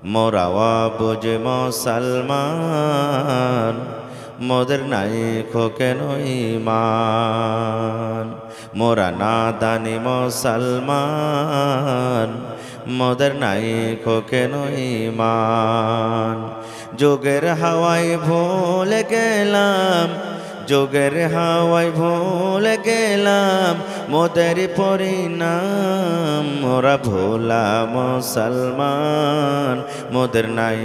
মোরাওয়া বুঝে মুসলমান মোদের নাই কেন ঈমান মোরা নাদানি মুসলমান মোদের নাই কেন ঈমান যোগের হাওয়ায় ভুলে গেলাম যোগের হাওয়ায় ভুলে গেলাম মোদের পরিণাম মোরা ভোলা মুসলমান মোদের নাই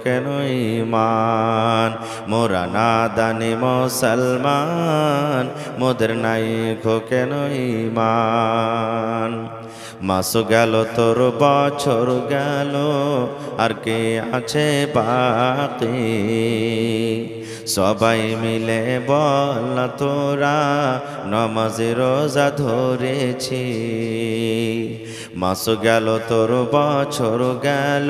কেন ঈমান মোরা নাদানি মুসলমান মোদের নাই কেন ঈমান মাস গেল তোর বছর গেল আর কে আছে বাকি সবাই মিলে বল তোরা নামাজ রোজা ধরেছি মাস গেল তোর বছর গেল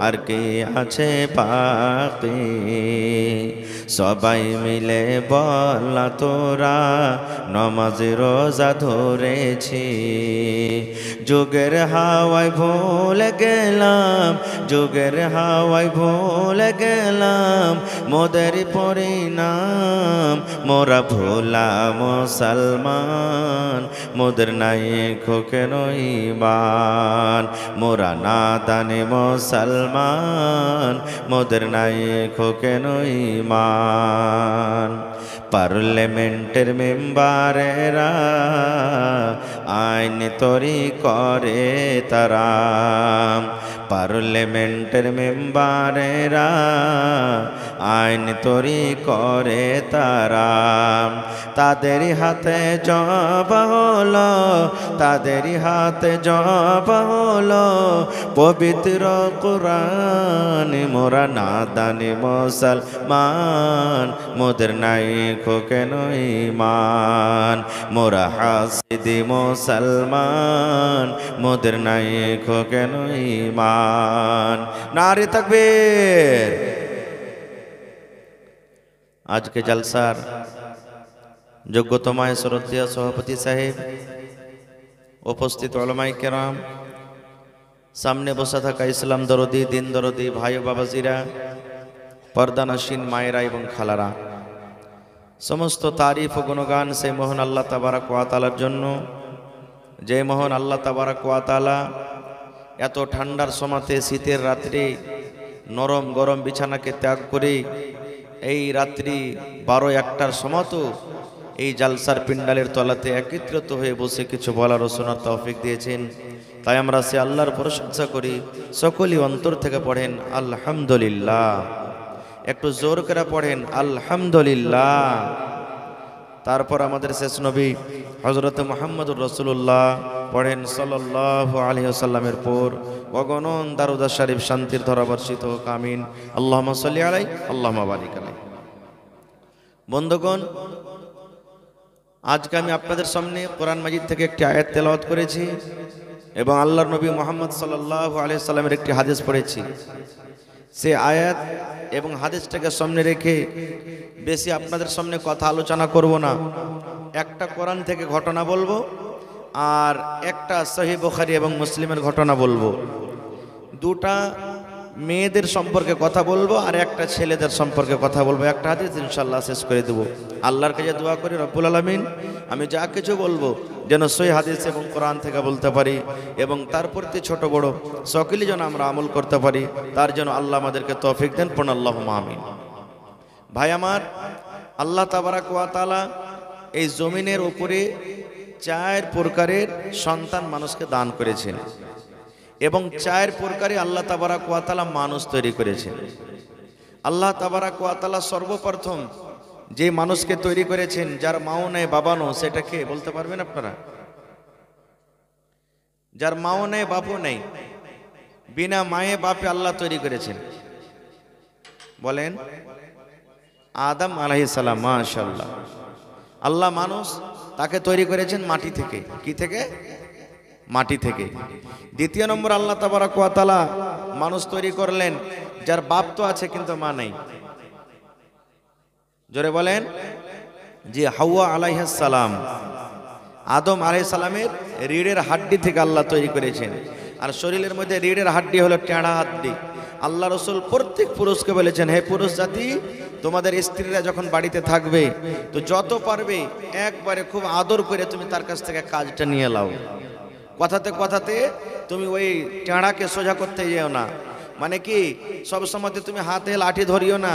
আর কে আছে বাকি সবাই মিলে বল তোরা নামাজ রোজা ধরেছি যুগের হাওয়ায় ভুলে গেলাম যুগের হাওয়ায় ভুলে গেলাম মোদের পরিণাম মোরা ভোলা মুসলমান মোদের নাই কেন ঈমান মোরা নাদানি মুসলমান মোদের নাই কেন ঈমান পার্লামেন্টের মেম্বারেরা আইন তৈরি করে তারা পার্লামেন্টের মেম্বারেরা আইন তৈরি করে তারা তাদের হাতে জব হলো তাদের হাতে জব হলো পবিত্র কোরআন মোরা নাদানি মুসলমান মোদের নাই কেন ঈমান মোরা হাসিদি মুসলমান মোদের নাই কেন ঈমান নারে তাকবীর আজকে জলসার যোগ্যতমায় শ্রদ্ধেয় সভাপতি সাহেব উপস্থিত উলামায়ে কেরাম সামনে বসে থাকা ইসলাম দরদি দিন দরদি ভাই ও বাবাজিরা পর্দানশীন মায়েরা এবং খালারা সমস্ত তারিফ ও গুণগান সেই মহান আল্লাহ তাবারক ওয়া তাআলার জন্য যে মহান আল্লাহ তাবারক ওয়া তাআলা এত ঠান্ডার সময়তে শীতের রাত্রি নরম গরম বিছানাকে ত্যাগ করে এই রাত্রি 12-1টার সময়তো এই জালসার পিন্ডালের তলাতে একত্রিত হয়ে বসে কিছু বলার ও শোনার তৌফিক দিয়েছেন তাই আমরা সে আল্লাহর প্রশংসা করি সকলেই অন্তর থেকে পড়েন আলহামদুলিল্লাহ একটু জোর করে পড়েন আলহামদুলিল্লাহ তারপর আমাদের শেষ নবী হযরত মুহাম্মদুর রাসূলুল্লাহ পড়েন সাল্লাল্লাহু আলাইহি ওয়াসাল্লামের পর অগণন দারুদ শরীফ শান্তির ধারা বর্ষিত হোক আমিন আল্লাহুম্মা সাল্লি আলাইহি আল্লাহুম্মা বারিক আলাইহি বন্ধুগণ আজকে আমি আপনাদের সামনে কোরআন মাজিদ থেকে একটি আয়াত তেলাওয়াত করেছি এবং আল্লাহর নবী মুহাম্মদ সাল্লাল্লাহু আলাইহি ওয়াসাল্লামের একটি হাদিস পড়েছি সে আয়াত এবং হাদিসটাকে সামনে রেখে বেশি আপনাদের সামনে কথা আলোচনা করব না একটা কোরআন থেকে ঘটনা বলবো আর একটা সহিহ বুখারী এবং মুসলিমের ঘটনা বলবো দুটা মেয়েদের সম্পর্কে কথা বলবো আর একটা ছেলেদের সম্পর্কে কথা বলবো একটা হাদিস ইনশাআল্লাহ শেষ করে দেব আল্লাহর কাছে দোয়া করি রব্বুল আলামিন আমি যা কিছু বলবো যেন সহিহ হাদিস এবং কোরআন থেকে বলতে পারি এবং তার প্রতি ছোট বড় সকলেই যেন আমরা আমল করতে পারি তার জন্য আল্লাহ আমাদেরকে তৌফিক দেন পড়ুন আল্লাহুম্মা আমিন ভাই আমার আল্লাহ তাবারক ওয়া তাআলা এই জমিনের উপরে 4 প্রকারের সন্তান মানুষকে দান করেছেন এবং 4 প্রকারে আল্লাহ তাবারক ওয়া তাআলা মানুষ তৈরি করেছেন আল্লাহ তাবারক ওয়া তাআলা সর্বপ্রথম যে মানুষকে তৈরি করেছেন যার মাও নেই বাবা নেই সেটা কে বলতে পারবেন আপনারা যার মাও নেই বাপও নেই বিনা মায়ে বাপে আল্লাহ তৈরি করেছেন বলেন আদম আলাইহিস সালাম মাশাআল্লাহ আল্লাহ মানুষ তাকে তৈরি করেছেন মাটি থেকে কি থেকে মাটি থেকে দ্বিতীয় নম্বর আল্লাহ তাবারক ওয়া তাআলা মানুষ তৈরি করলেন যার বাপ তো আছে কিন্তু মা নেই জোরে বলেন জি হাওয়া আলাইহিস সালাম আদম আলাইহিস সালামের রিড়ের হাড্ডি থেকে আল্লাহ তৈরি করেছেন আর শরীরের মধ্যে রিড়ের হাড্ডি হলো টেঁড়া হাড্ডি। আল্লাহ রসুল প্রত্যেক পুরুষকে বলেছেন, হে পুরুষ জাতি, তোমাদের স্ত্রীরা যখন বাড়িতে থাকবে তো যত পারবে একবারে খুব আদর করে তুমি তার কাছ থেকে কাজটা নিয়ে নাও। কথাতে কথাতে তুমি ওই টেঁড়াকে সোজা করতে যেও না। মানে কি, সব সময় তুমি হাতে লাঠি ধরিও না,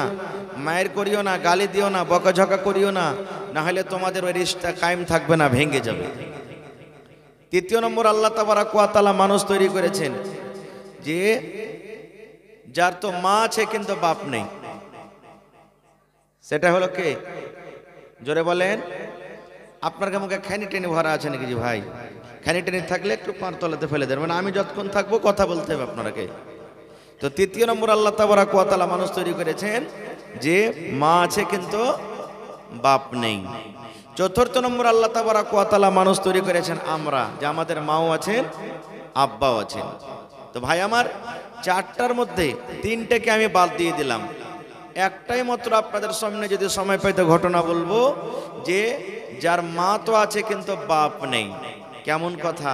মায়ের করিও না, গালি দিও না, বকাঝকা করিও না, না হলে তোমাদের ওই রিশতা কায়েম থাকবে না, ভেঙে যাবে। তৃতীয় নম্বর, আল্লাহ তাবারাক ওয়া তাআলা মানুষ তৈরি করেছেন যে যার তো মা আছে কিন্তু বাপ নেই। সেটা হলো কে? জোরে বলেন। আপনার মুখে খানি টেনে ভরা আছে নাকি? জি ভাই, খানি টেনে থাকলে একটু পাঁর তলাতে ফেলে দেন, মানে আমি যতক্ষণ থাকবো কথা বলতে হবে আপনাকে। তো তৃতীয় নম্বর, আল্লাহ তাবারাক ওয়া তাআলা মানুষ তৈরি করেছেন যে মা আছে কিন্তু বাপ নেই। চতুর্থ নম্বর, আল্লাহ তাবারাক ওয়া তাআলা মানুষ তৈরি করেছেন আমরা, যে আমাদের মাও আছেন, আব্বাও আছেন। তো ভাই আমার, চারটার মধ্যে তিনটাকে আমি বাদ দিয়ে দিলাম। একটাই মাত্র আপনাদের সামনে যদি সময় পাইতে ঘটনা বলবো, যে যার মা তো আছে কিন্তু বাপ নেই। কেমন কথা?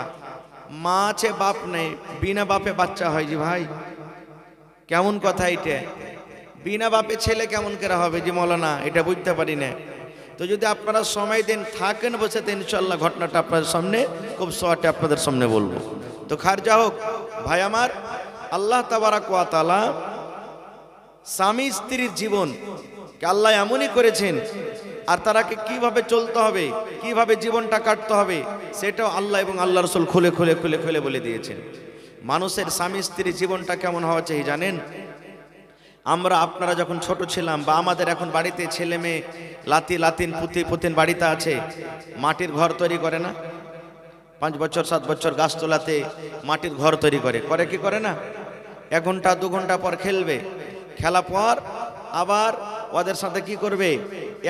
মা আছে বাপ নেই, বিনা বাপে বাচ্চা হয় জি ভাই? কেমন কথা এটা? বিনা বাপে ছেলে কেমন করে হবে জি মৌলানা? এটা বুঝতে পারি না। তো যদি আপনারা সময় দেন, থাকেন বসে, তো ইনশাল্লাহ ঘটনাটা আপনাদের সামনে খুব শর্টে আপনাদের সামনে বলবো। তো খারজা হোক ভাই আমার, আল্লাহ তাবারাক ওয়া তাআলা স্বামী স্ত্রীর জীবন কে আল্লাহ এমনই করেছেন, আর তারাকে কিভাবে চলতে হবে, কিভাবে জীবনটা কাটতে হবে, সেটাও আল্লাহ এবং আল্লাহ রাসূল খুলে খুলে খুলে খুলে বলে দিয়েছেন। মানুষের স্বামী স্ত্রীর জীবনটা কেমন হওয়া চাই জানেন? আমরা আপনারা যখন ছোট ছিলাম, বা আমাদের এখন বাড়িতে ছেলে মেয়ে লাতিন পুতিন বাড়িতে আছে, মাটির ঘর তৈরি করে না? 5 বছর 7 বছর গাছতলাতে মাটির ঘর তৈরি করে কি করে না? 1 ঘন্টা 2 ঘন্টা পর খেলবে, খেলা পর আবার ওদের সাথে কি করবে,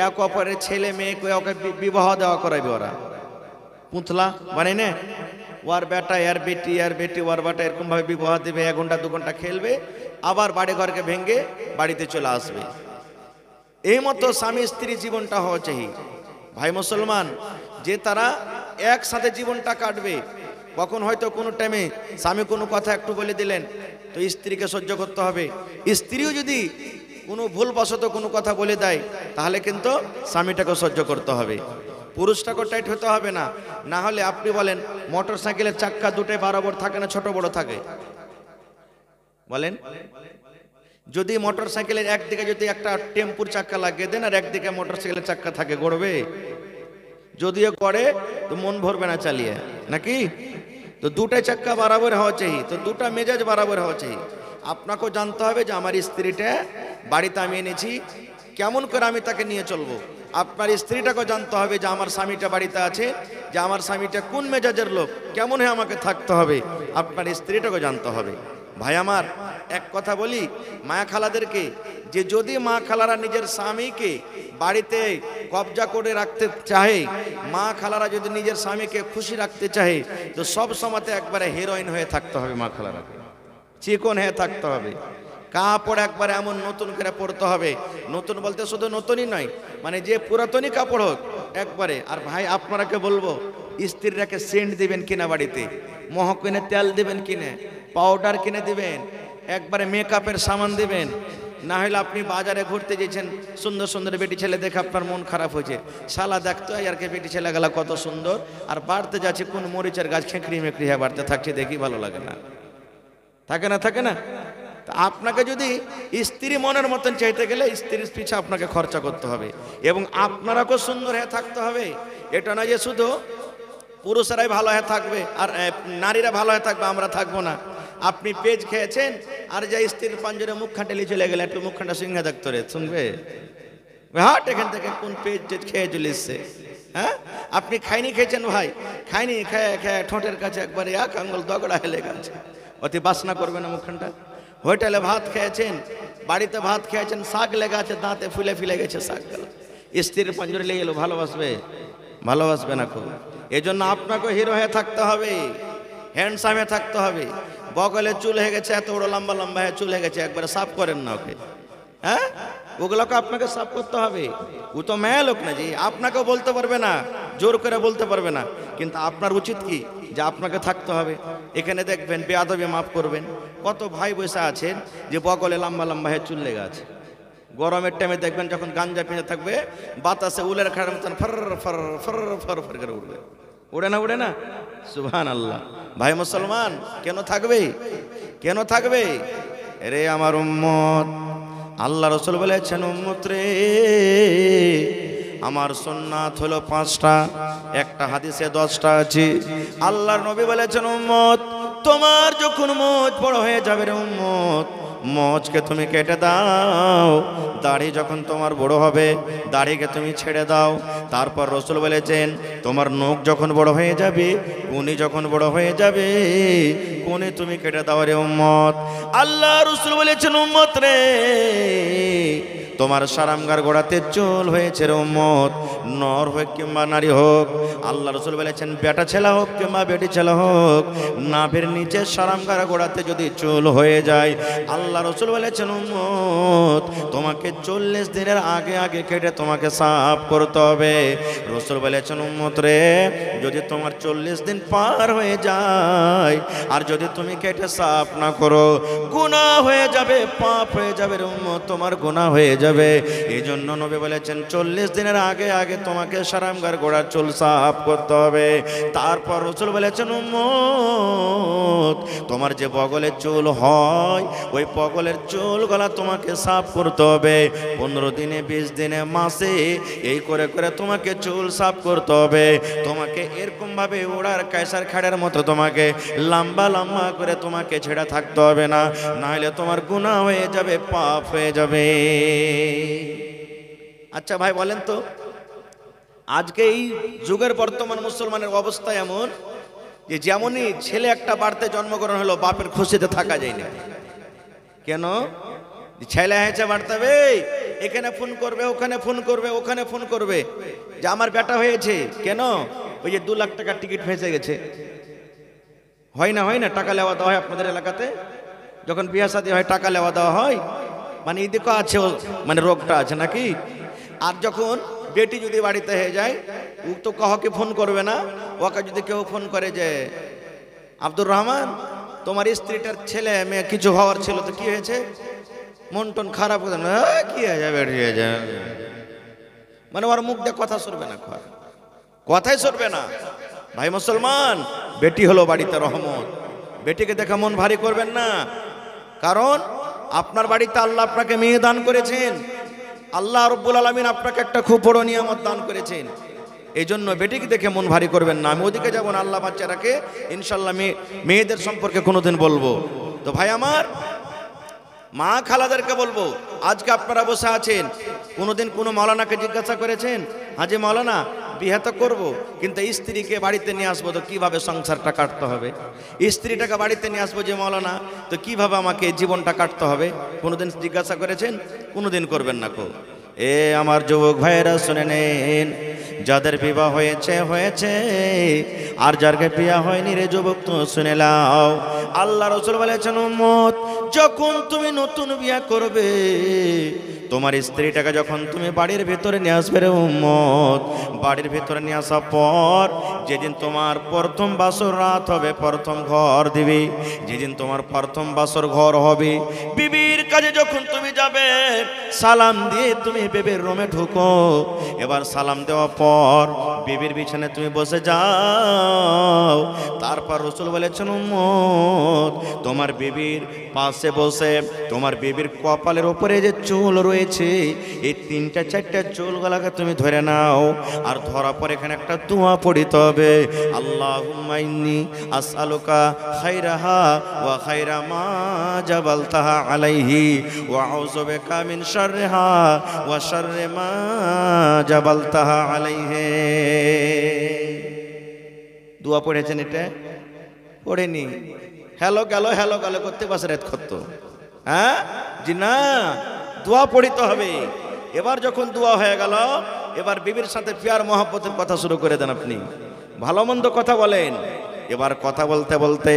এক অপরের ছেলে মেয়েকে ওকে বিবাহ দেওয়া করাবে। ওরা পুতলা বানাই না, ওর বেটা এর বেটি, এর বেটি ওর বেটা, এরকম ভাবে বিবাহ দেবে। 1 ঘন্টা 2 ঘন্টা খেলবে, আবার বাড়ি ঘরকে ভেঙে বাড়িতে চলে আসবে। এই মতো স্বামী স্ত্রী জীবনটা হওয়া চাই ভাই মুসলমান, যে তারা একসাথে জীবনটা কাটবে। কখন হয়তো কোনো টাইমে স্বামী কোনো কথা একটু বলে দিলেন, তো স্ত্রীকে সহ্য করতে হবে। স্ত্রীও যদি কোনো ভুলবশত কোনো কথা বলে দেয়, তাহলে কিন্তু স্বামীটাকে সহ্য করতে হবে। পুরুষটাকে টাইট হতে হবে না। না হলে আপনি বলেন, মোটর সাইকেলের চাক্কা দুটোই বরাবর থাকে না ছোট বড় থাকে? বলেন। যদি মোটর সাইকেলের একদিকে যদি একটা টেম্পুর চাক্কা লাগিয়ে দেন, আর একদিকে মোটর সাইকেলের চাক্কা থাকে, গড়বে? যদিও করে তো মন ভরবে না চালিয়ে, নাকি? তো দুটাই চাক্কা বরাবর হওয়া চাই, তো দুটা মেজাজ বরাবর হওয়া চাই। আপনাকেও জানতে হবে যে আমার স্ত্রীটা বাড়িতে আমি এনেছি, কেমন করে আমি তাকে নিয়ে চলবো। আপনার স্ত্রীটাকেও জানতে হবে যে আমার স্বামীটা বাড়িতে আছে, যে আমার স্বামীটা কোন মেজাজের লোক, কেমন হয়ে আমাকে থাকতে হবে, আপনার স্ত্রীটাকেও জানতে হবে। ভাই আমার, এক কথা বলি মায়া খালাদেরকে, যে যদি মা খালারা নিজের স্বামীকে বাড়িতে কবজা করে রাখতে চাহে, মা খালারা যদি নিজের স্বামীকে খুশি রাখতে চাহে, তো সব সময়তে একবারে হিরোইন হয়ে থাকতে হবে। মা খালারাকে চিকন হয়ে থাকতে হবে। কাপড় একবারে এমন নতুন করে পরতে হবে। নতুন বলতে শুধু নতুনই নয়, মানে যে পুরাতনই কাপড় হোক একবারে। আর ভাই আপনারাকে বলবো, স্ত্রীরাকে সেন্ট দিবেন কিনা, বাড়িতে মহক কিনে তেল দিবেন কিনে, পাউডার কিনে দিবেন, একবারে মেকআপের সামান দিবেন। না হলে আপনি বাজারে ঘুরতে গেছেন, সুন্দর সুন্দর বেটি ছেলে দেখে আপনার মন খারাপ হয়েছে, শালা দেখতো আর কে বেটি ছেলে গেলা কত সুন্দর, আর বাড়তে যাচ্ছে কোন মরিচের গাছ খেঁকড়ি মেকড়ি হয়ে বাড়তে থাকছে, দেখি ভালো লাগে না? থাকে না? থাকে না? আপনাকে যদি স্ত্রী মনের মতন চাইতে গেলে স্ত্রীর পিছনে আপনাকে খরচা করতে হবে, এবং আপনারাকেও সুন্দর হয়ে থাকতে হবে। এটা না যে শুধু পুরুষেরাই ভালো হয়ে থাকবে আর নারীরা ভালো হয়ে থাকবে, আমরা থাকবো না। আপনি পেজ খেয়েছেন, আর যে স্ত্রীর পাঞ্জরে মুখ খাটেলি চলে গেলে, একটু মুখ খানটা সিংহে দেখতে রে শুনবে, হাট এখান থেকে কোন পেজ খেয়ে চলে এসছে। হ্যাঁ, আপনি খাইনি খেয়েছেন ভাই, খাইনি খেয়ে খেয়ে ঠোঁটের কাছে একবারে এক আঙ্গুল দগড়া হেলে গেছে, অতি বাসনা করবে না মুখখানটা। হোটেলে ভাত খেয়েছেন, বাড়িতে ভাত খেয়েছেন, শাক লেগে আছে, দাঁতে ফুলে ফিলে গেছে শাক গেল, স্ত্রীর পাঞ্জরে লেগে গেল, ভালোবাসবে? ভালোবাসবে না খুব। এই জন্য আপনাকে হিরো হয়ে থাকতে হবে, হ্যান্ডসাম হয়ে থাকতে হবে। বগলে চুল হয়ে গেছে, এত বড় লম্বা লম্বা হয়ে চুল হয়ে গেছে, একবারে সাফ করেন না ওকে। হ্যাঁ, ওগুলোকে আপনাকে সাফ করতে হবে। ও তো মেয়ে লোক না, জি আপনাকেও বলতে পারবে না, জোর করে বলতে পারবে না, কিন্তু আপনার উচিত কি যে আপনাকে থাকতে হবে। এখানে দেখবেন বেয়াদবি মাফ করবেন, কত ভাই বসে আছেন যে বগলে লম্বা লম্বা হয়ে চুল লেগে আছে। গরমের টাইমে দেখবেন যখন গাঞ্জা পিঁজে থাকবে, বাতাসে উলের খাড়ার মতন for for for for for করে উঠবে। উড়ে না, উড়ে না? সুবহানাল্লাহ। ভাই মুসলমান, কেন থাকবে, কেন থাকবে? রে আমার উম্মত, আল্লাহ রাসূল বলেছেন, উম্মত রে, আমার সুন্নাত হলো 5টা, একটা হাদিসে 10টা আছে। আল্লাহর নবী বলেছেন, উম্মত তোমার যখন মোচ বড় হয়ে যাবে রে উম্মত, মোচকে তুমি কেটে দাও। দাড়ি যখন তোমার বড় হবে, দাড়িকে তুমি ছেড়ে দাও। তারপর রাসূল বলেছেন, তোমার নখ যখন বড় হয়ে যাবে, কুনি যখন বড় হয়ে যাবে, কুনি তুমি কেটে দাও রে উম্মত। আল্লাহ রাসূল বলেছেন, উম্মত রে, তোমার সারামগার গোড়াতে চুল হয়েছে রে উম্মত, নর হোক কিংবা নারী হোক। আল্লাহ রাসূল বলেছেন, বেটা ছেলে হোক কিংবা বেটি ছেলে হোক, নাভির নিচে সারামগার গোড়াতে যদি চুল হয়ে যায়, আল্লাহ রাসূল বলেছেন, উম্মত তোমাকে 40 দিনের আগে আগে কেটে তোমাকে সাফ করতে হবে। রাসূল বলেছেন, উম্মত রে, যদি তোমার 40 দিন পার হয়ে যায় আর যদি তুমি কেটে সাফ না করো, গুনাহ হয়ে যাবে, পাপ হয়ে যাবে রে উম্মত, তোমার গুনাহ হয়ে যাবে। এই জন্য নবী বলেছেন, 40 দিনের আগে আগে তোমাকে সারামগার গোড়ার চুল সাফ করতে হবে। তারপর রাসূল বলেছেন, উম্মত তোমার যে বগলের চুল হয়, ওই বগলের চুল গলা তোমাকে সাফ করতে হবে। 15 দিনে, 20 দিনে, মাসে, এই করে করে তোমাকে চুল সাফ করতে হবে। তোমাকে এরকম ভাবে ওড়ার কায়সার খাড়ের মতো তোমাকে লম্বা লম্বা করে তোমাকে ছেড়ে থাকতে হবে না, নাহলে তোমার গুনাহ হয়ে যাবে, পাপ হয়ে যাবে। আচ্ছা ভাই বলেন তো, আজকে এই যুগের বর্তমান মুসলমানের অবস্থা এমন যে যেমনই ছেলে একটা বাড়িতে জন্মগ্রহণ হলো, বাপের খুশিতে থাকা যায় না। কেন? ছেলে হয়েছে বাড়তে, এখানে ফোন করবে, ওখানে ফোন করবে, ওখানে ফোন করবে যে আমার বেটা হয়েছে। কেন? ওই যে 2 লাখ টাকার টিকিট ফেঁসে গেছে। হয় না, হয় না? টাকা লেওয়া দেওয়া হয় আপনাদের এলাকাতে, যখন বিয়ে শাদী হয় টাকা লেওয়া দেওয়া হয়, মানে এদিকে আছে, মানে রোগটা আছে নাকি? আর যখন বেটি যদি বাড়িতে হয়ে যায়, ও তো কাউকে ফোন করবে না। ওকে যদি কেউ ফোন করে যে আব্দুর রহমান, তোমার স্ত্রীটার ছেলে মেয়ে কিছু হওয়ার ছিল, তো কি হয়েছে? মন টন খারাপ হয়ে যাবে, কি হয়ে যাবে, মানে ওর মুখ দিয়ে কথা সরবে না, কথাই সরবে না। ভাই মুসলমান, বেটি হলো বাড়িতে রহমত, বেটিকে দেখে মন ভারী করবেন না। কারণ আপনার বাড়িতে আল্লাহ আপনাকে মেয়ে দান করেছেন, আল্লাহ রাব্বুল আলামিন আপনাকে একটা খুব বড় নিয়ামত দান করেছেন। এই জন্য বেটিকে দেখে মন ভারী করবেন না। আমি ওদিকে যাবো না, আল্লাহ বাচ্চারাকে ইনশাল্লাহ মেয়েদের সম্পর্কে কোনোদিন বলবো। তো ভাই আমার, মা খালাদেরকে বলবো, আজকে আপনারা বসে আছেন, কোনোদিন কোনো মাওলানাকে জিজ্ঞাসা করেছেন, হাজি মাওলানা বিয়ে তো করবো, কিন্তু স্ত্রীকে বাড়িতে নিয়ে আসবো, তো কিভাবে সংসারটা কাটতে হবে? স্ত্রীটাকে বাড়িতে নিয়ে আসবো যে মাওলানা, তো কিভাবে আমাকে জীবনটা কাটতে হবে? কোনোদিন জিজ্ঞাসা করেছেন? কোনোদিন করবেন না কো। এ আমার যুবক ভাইয়েরা শুনে নেন, যাদের বিবাহ হয়েছে হয়েছে, আর যারকে বিয়ে হয়নি রে যুবক, তো শুনে নাও, আল্লাহ রাসূল বলেছেন, উম্মত যখন তুমি নতুন বিয়ে করবে, তোমার স্ত্রীটাকে যখন তুমি বাড়ির ভেতরে নিয়ে আসবে রে উম্মত, বাড়ির ভেতরে নিয়ে আসার পর যেদিন তোমার প্রথম বাসর রাত হবে, প্রথম ঘর দিবি, যেদিন তোমার প্রথম বাসর ঘর হবে, বিবির কাছে যখন তুমি যাবে, সালাম দিয়ে তুমি বিবির রুমে ঢুকো। এবার সালাম দেওয়ার পর বিবির বিছানায় তুমি বসে যাও। তারপর রাসূল বলেছেন, উম্মত তোমার বিবির পাশে বসে তোমার বিবির কপালের উপরে যে চুল রয়েছে, এই 3টা 4টা চুলগুলোকে তুমি ধরে নাও, আর ধরার পর এখানে একটা দোয়া পড়িতে হবে, আল্লাহুম্মা ইন্নী আসআলুকা খায়রাহা ওয়া খায়রা মা জাবালতাহা আলাইহি ওয়া আউযু বিকা মিন শাররিহা ওয়া শাররি মা জাবালতাহা আলাইহি। দোয়া পড়েছেন? এটা পড়েনি? হ্যালো গেল, হ্যালো গেল করতে পাশে রাত করতো, হ্যাঁ জি না, দোয়া পড়িতে হবে। এবার যখন দোয়া হয়ে গেল, এবার বিবির সাথে প্যার মহব্বতের কথা শুরু করে দেন। আপনি ভালো মন্দ কথা বলেন। এবার কথা বলতে বলতে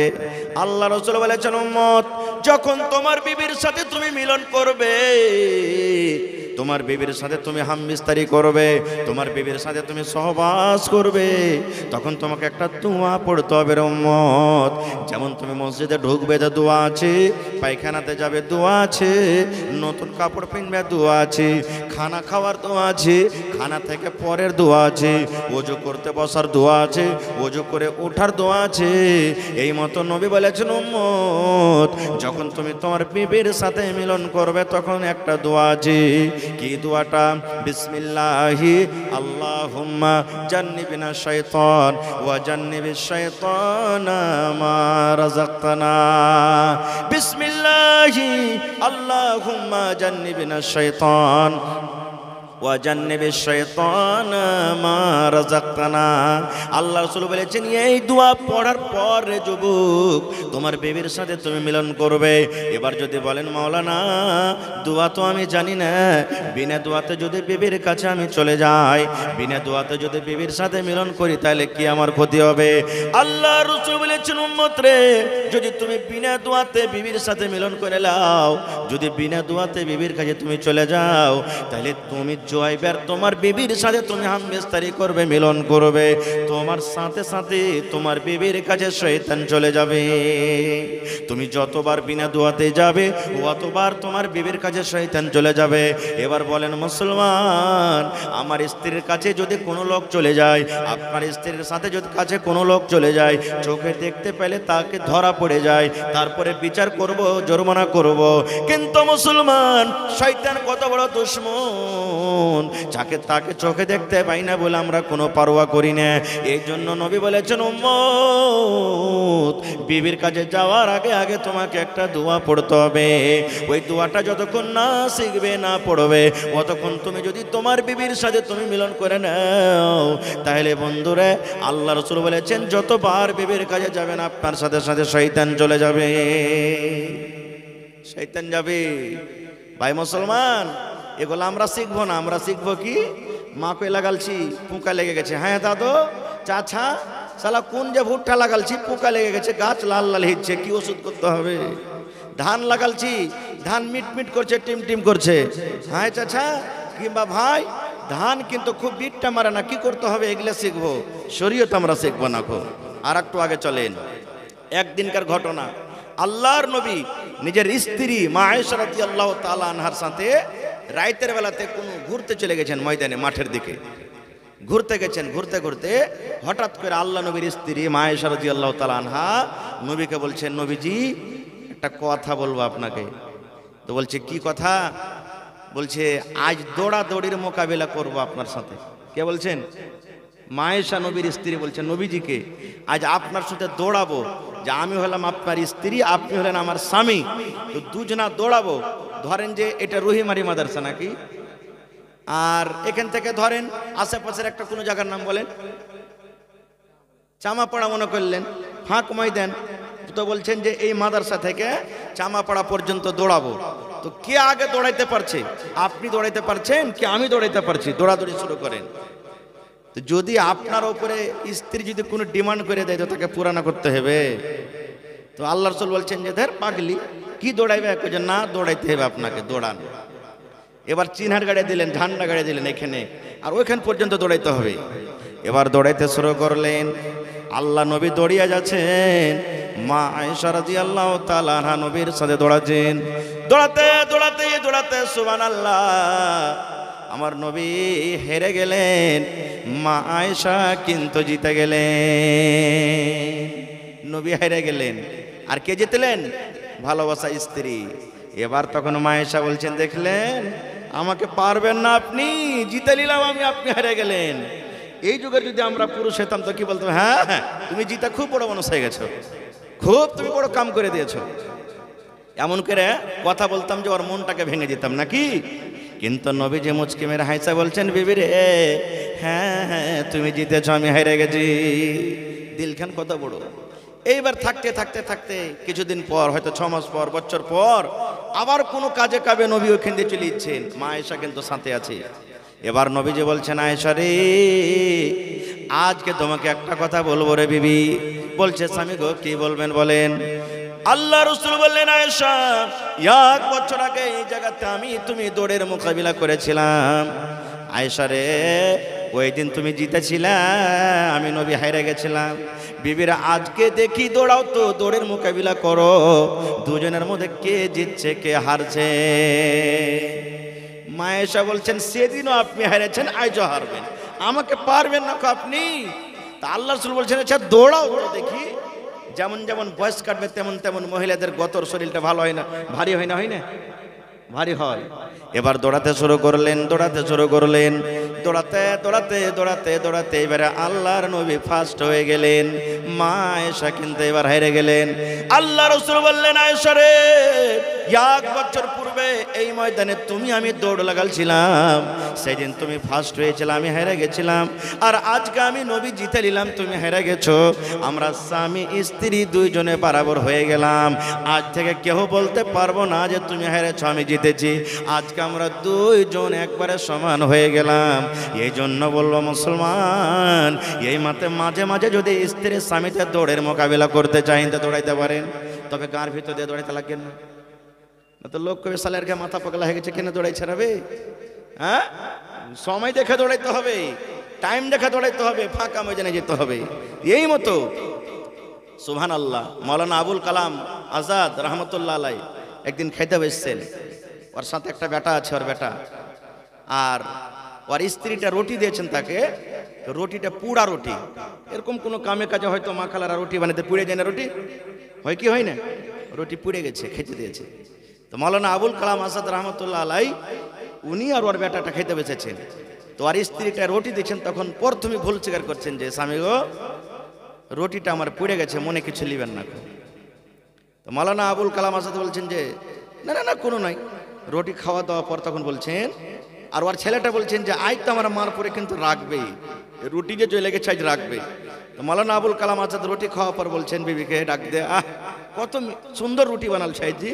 আল্লাহ রাসূল বলেছেন, উম্মত যখন তোমার বিবির সাথে তুমি মিলন করবে, তোমার বিবির সাথে তুমি হামবিস্তারি করবে, তোমার বিবির সাথে তুমি সহবাস করবে, তখন তোমাকে একটা দোয়া পড়তে হবে রে উম্মত। যেমন তুমি মসজিদে ঢুকবে তো দোয়া আছে, পায়খানাতে যাবে দোয়া আছে, নতুন কাপড় কিনবে দোয়া আছে, খানা খাওয়ার দোয়া আছে, খানা থেকে পরের দোয়া আছে, ওযু করতে বসার দোয়া আছে, ওযু করে ওঠার দোয়া আছে। এই মতো নবী বলেছেন উম্মত, যখন তুমি তোমার বিবির সাথে মিলন করবে তখন একটা দোয়া আছে। কি দোয়াটা? বিসমিল্লাহি আল্লাহুম্মা জান্নিবিনা শাইতান ওয়া জান্নিবিশ শাইতানা মা রাযাকতানা। বিসমিল্লাহি আল্লাহুম্মা জান্নিবিনা শাইতান ওয়া জান্নিবিশ শাইতানা মা রাযাকতানা। আল্লাহ রাসূল বলেছেন এই দোয়া পড়ার পর রে যুবক তোমার বিবির সাথে তুমি মিলন করবে। এবার যদি বলেন মাওলানা দোয়া তো আমি জানি না, বিনা দোয়াতে যদি বিবির কাছে আমি চলে যাই, বিনা দোয়াতে যদি বিবির সাথে মিলন করি তাহলে কি আমার ক্ষতি হবে? আল্লাহ রাসূল বলেছেন উম্মত রে, যদি তুমি বিনা দোয়াতে বিবির সাথে মিলন করে নাও, যদি বিনা দোয়াতে বিবির কাছে তুমি চলে যাও, তাহলে তুমি জয়বার তোমার বিবির সাথে তুমি হামবিস্তারি করবে, মিলন করবে, তোমার সাথে সাথে তোমার বিবির কাছে শয়তান চলে যাবে। তুমি যতবার বিনা দোয়াতে যাবে অতবার তোমার বিবির কাছে শয়তান চলে যাবে। এবার বলেন মুসলমান, আমার স্ত্রীর কাছে যদি কোনো লোক চলে যায়, আপনার স্ত্রীর সাথে যদি কাছে কোনো লোক চলে যায়, চোখে দেখতে পেলে তাকে ধরা পড়ে যায়, তারপরে বিচার করব, জরিমানা করব। কিন্তু মুসলমান শয়তান কত বড় দুশমন, যাকে তাকে চোখে দেখতে পাই না বলে আমরা কোনো পারোয়া করি না। এই জন্য নবী বলেছেন উম্মত বিবির কাছে যাওয়ার আগে আগে তোমাকে একটা দোয়া পড়তে হবে। ওই দোয়াটা যতক্ষণ না শিখবে, না পড়বে, অতক্ষণ তুমি যদি তোমার বিবির সাথে তুমি মিলন করে নাও, তাহলে বন্ধুরা আল্লাহ রাসূল বলেছেন যতবার বিবির কাছে যাবেন আপনার সাথে সাথে শয়তান চলে যাবে, শয়তান যাবে। ভাই মুসলমান, এগুলো আমরা শিখবো না, আমরা শিখবো কি? মাকে লাগালছি পোকা লেগে গেছে, হ্যাঁ দাদু চাচা শালা কোন যে ভুট্টা লাগালছি পোকা লেগে গেছে, গাছ লাল লাল হিচ্ছে, কি ওষুধ করতে হবে? ধান লাগালছি ধান মিট মিট করছে, টিম টিম করছে, হ্যাঁ চাচা কিংবা ভাই ধান কিন্তু খুব বিটটা মারে না, কি করতে হবে? এগুলো শিখবো, শরীয়ত আমরা শিখবো না। আর একটু আগে চলেন, একদিনকার ঘটনা। আল্লাহর নবী নিজের স্ত্রী মা আয়েশা রাদিয়াল্লাহু তাআলা আনহার সাথে রাতের বেলাতে কোনো ঘুরতে চলে গেছেন, ময়দানে মাঠের দিকে ঘুরতে গেছেন। ঘুরতে ঘুরতে হঠাৎ করে আল্লাহ নবীর স্ত্রী মা আয়েশা রাদিয়াল্লাহু তাআলা আনহা নবীকে বলছেন, নবীজি একটা কথা বলবো আপনাকে। তো বলছে কি কথা? বলছে আজ দৌড়াদৌড়ির মোকাবিলা করব আপনার সাথে। কে বলছেন? মা আয়েশা নবীর স্ত্রী বলছেন নবীজিকে, আজ আপনার সাথে দৌড়াবো, যে আমি হলাম আপনার স্ত্রী, আপনি হলেন আমার স্বামী, তো দুজনা দৌড়াবো। ধরেন যে এটা রহিমারি মাদ্রাসা নাকি, আর এখান থেকে ধরেন আশেপাশের একটা কোনো জায়গার নাম বলেন, চামাপাড়া মনে করলেন, ফাঁক ময়দান, তো বলছেন যে এই মাদ্রাসা থেকে চামাপাড়া পর্যন্ত দৌড়াবো। তো কে আগে দৌড়াইতে পারছে? আপনি দৌড়াইতে পারছেন কি আমি দৌড়াইতে পারছি? দৌড়াদৌড়ি শুরু করেন। তো যদি আপনার উপরে স্ত্রী যদি কোনো ডিমান্ড করে দেয় তো তাকে পুরানা করতে হবে। তো আল্লাহ রাসূল বলছেন যে ধর পাগলি, কি দৌড়াইবে? যে না দৌড়াইতে হবে আপনাকে, দৌড়ান। এবার চিনহার গাড়ি দিলেন, ঝান্ডা গাড়ি দিলেন এখানে, আর ওইখান পর্যন্ত দৌড়াইতে হবে। এবার দৌড়াইতে শুরু করলেন, আল্লাহ নবী দৌড়িয়ে যাচ্ছেন, মা আয়েশা রাদিয়াল্লাহু তাআলা আনহা নবীর সাথে দৌড়াচ্ছেন। দৌড়াতে দৌড়াতে দৌড়াতে সুবহানাল্লাহ, আমার নবী হেরে গেলেন, মা আয়েশা কিন্তু জিতে গেলেন। নবী হেরে গেলেন, আর কে জিতলেন? ভালোবাসা স্ত্রী। এবার তখন মা আয়েশা বলছেন, দেখলেন আমাকে পারবেন না আপনি, জিতে নিলাম আমি, আপনি হেরে গেলেন। এই যুগে যদি আমরা পুরুষ হতাম তো কি বলতাম? হ্যাঁ হ্যাঁ তুমি জিতা খুব বড় মানুষ হয়ে গেছো, খুব তুমি বড় কাম করে দিয়েছো, এমন করে কথা বলতাম যে ওর মনটাকে ভেঙে দিতাম নাকি। কিন্তু নবী যে মুচকি মেরে হাসা বলছেন, বিবি রে হ্যাঁ হ্যাঁ তুমি জিতেছ, আমি হেরে গেছি। দিলখান কত বড়। এইবার থাকতে থাকতে থাকতে কিছুদিন পর, হয়তো 6 মাস পর, বছর পর, আবার কোনো কাজে কাবে নবী ওখান দিয়ে চলে যাচ্ছেন, মা আয়েশা কিন্তু সাথে আছে। এবার নবীজি বলছেন, আয়েশা রে আজকে তোমাকে একটা কথা বলবো রে বিবি। বলছে, স্বামী গো কি বলবেন বলেন। আল্লাহ রাসূল বললেন, আয়েশা 1 বছর আগে এই জায়গাতে আমি তুমি দৌড়ের মোকাবিলা করেছিলাম। আয়েশা রে, ওই দিন তুমি জিতেছিলা, আমি নবী হাইরে গেছিলাম। বিবিরা আজকে দেখি দৌড়াও তো, দৌড়ের মোকাবিলা করো, দুজনের মধ্যে কে জিতছে কে হারছে। মা আয়েশা বলছেন, সেদিনও আপনি হারেছেন, আজও হারবেন, আমাকে পারবেন না আপনি। তা আল্লাহ রাসূল বলছেন, আচ্ছা দৌড়াও তো দেখি। যেমন যেমন বয়স কাটবে তেমন তেমন মহিলাদের গতর শরীরটা ভালো হয় না, ভারী হয় না, হয় না? ভারী হয়। এবার দৌড়াতে শুরু করলেন, দৌড়াতে শুরু করলেন, দৌড়াতে দৌড়াতে দৌড়াতে দৌড়াতে এবারে আল্লাহর নবী ফার্স্ট হয়ে গেলেন, মা আয়েশা কিন্তু এবার হেরে গেলেন। আল্লাহ রাসূল বললেন, আয়েশা রে, 1 বছর পূর্বে এই ময়দানে তুমি আমি দৌড় লাগালছিলাম, সেদিন তুমি ফার্স্ট হয়েছিল, আমি হেরে গেছিলাম। আর আজকে আমি নবী জিতে নিলাম, তুমি হেরে গেছো। আমরা স্বামী স্ত্রী দুইজনে বরাবর হয়ে গেলাম। আজ থেকে কেউ বলতে পারবো না যে তুমি হেরেছো আমি জিতেছি। আজকে আমরা দুইজন একবারে সমান হয়ে গেলাম। এই জন্য বলবো মুসলমান, এই মাঝে মাঝে যদি স্ত্রীর স্বামীতে দৌড়ের মোকাবিলা করতে চাইতে দৌড়াইতে পারেন, তবে গাঁর ভিতর দিয়ে দৌড়াইতে লাগেন না। তো লোক কবে সালের গে মাথা পাগলা হয়ে গেছে, কেন দৌড়াইছে রে? হ্যাঁ, সময় দেখে দৌড়াইতে হবে, টাইম দেখে দৌড়াইতে হবে, ফাঁকা ময়দানে যেতে হবে। এই মতো সুবহানাল্লাহ, মাওলানা আবুল কালাম আজাদ রহমতুল্লাহ আলাই একদিন খাইতে বসছেন, ওর সাথে একটা বেটা আছে, ওর বেটা আর ওর স্ত্রীটা রুটি দিয়েছেন তাকে, রুটিটা পুড়া রুটি। এরকম কোনো কামে কাজে হয়তো মা খালারা রুটি বানাতে পুড়ে যায় না, রুটি হয় কি হয় না, রুটি পুড়ে গেছে, খেতে দিয়েছে। তো মাওলানা আবুল কালাম আজাদ রহমতুল্লাহ আলাই উনি আর ওর বেটাটা খেতে বসেছেন। তো আর স্ত্রীটা রুটি দিচ্ছেন, তখন প্রথমে ভুল স্বীকার করছেন যে স্বামী গো, রুটিটা আমার পুড়ে গেছে, মনে কিছু লিবেন না। তো মাওলানা আবুল কালাম আজাদ বলছেন যে না না না, কোনো নাই। রুটি খাওয়া দাওয়ার পর তখন বলছেন, আর ওর ছেলেটা বলছেন যে আজ তো আমার মার পরে কিন্তু রাখবেই, রুটি যে চলে গেছে আজ রাখবে। তো মাওলানা আবুল কালাম আজাদ রুটি খাওয়ার পর বলছেন বিবিকে ডাক দে, কত সুন্দর রুটি বানাল সাহেবজি,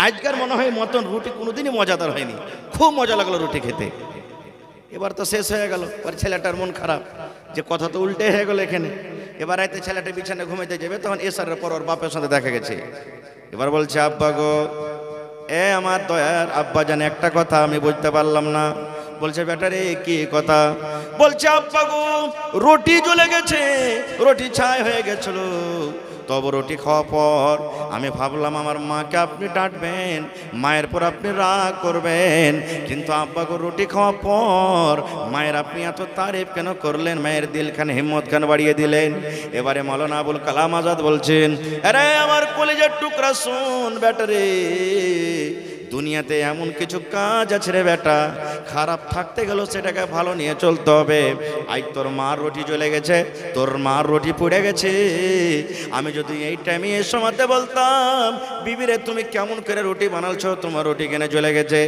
আজকার মনে হয় মতন রুটি কোনোদিনই মজাদার হয়নি, খুব মজা লাগলো রুটি খেতে। এবার তো শেষ হয়ে গেল, আর ছেলেটার মন খারাপ যে কথা তো উল্টে হয়ে গেল এখানে। এবার রাতে ছেলেটা বিছানায় ঘুমাইতে যাবে, তখন এসারের পর ওর বাপের সাথে দেখা গেছে। এবার বলছে, আব্বা গো, আমার দয়ার আব্বা জানে একটা কথা আমি বুঝতে পারলাম না। বলছে, বেটা রে কি কথা? বলছে, আব্বা গো, রুটি জ্বলে গেছে, রুটি ছাই হয়ে গেছিল। তবে রুটি খাওয়ার পর আমি ভাবলাম আমার মাকে আপনি ডাঁটবেন, মায়ের পর আপনি রাগ করবেন, কিন্তু আব্বা গো রুটি খাওয়ার পর মায়ের আপনি এত তারিফ কেন করলেন, মায়ের দিল খান হিম্মত খান বাড়িয়ে দিলেন। এবারে মাওলানা আবুল কালাম আজাদ বলছেন, আরে আমার কলিজার টুকরা শোন বেটা রে, দুনিয়াতে এমন কিছু কাজ আছে রে বেটা, খারাপ থাকতে গেল সেটাকে ভালো নিয়ে চলতে হবে। আজ তোর মার রুটি জ্বলে গেছে, তোর মার রুটি পুড়ে গেছে। আমি যদি এই টাইমে এই সময়তে বলতাম, বিবিরে তুমি কেমন করে রুটি বানালছো, তোমার রুটি কেন জ্বলে গেছে,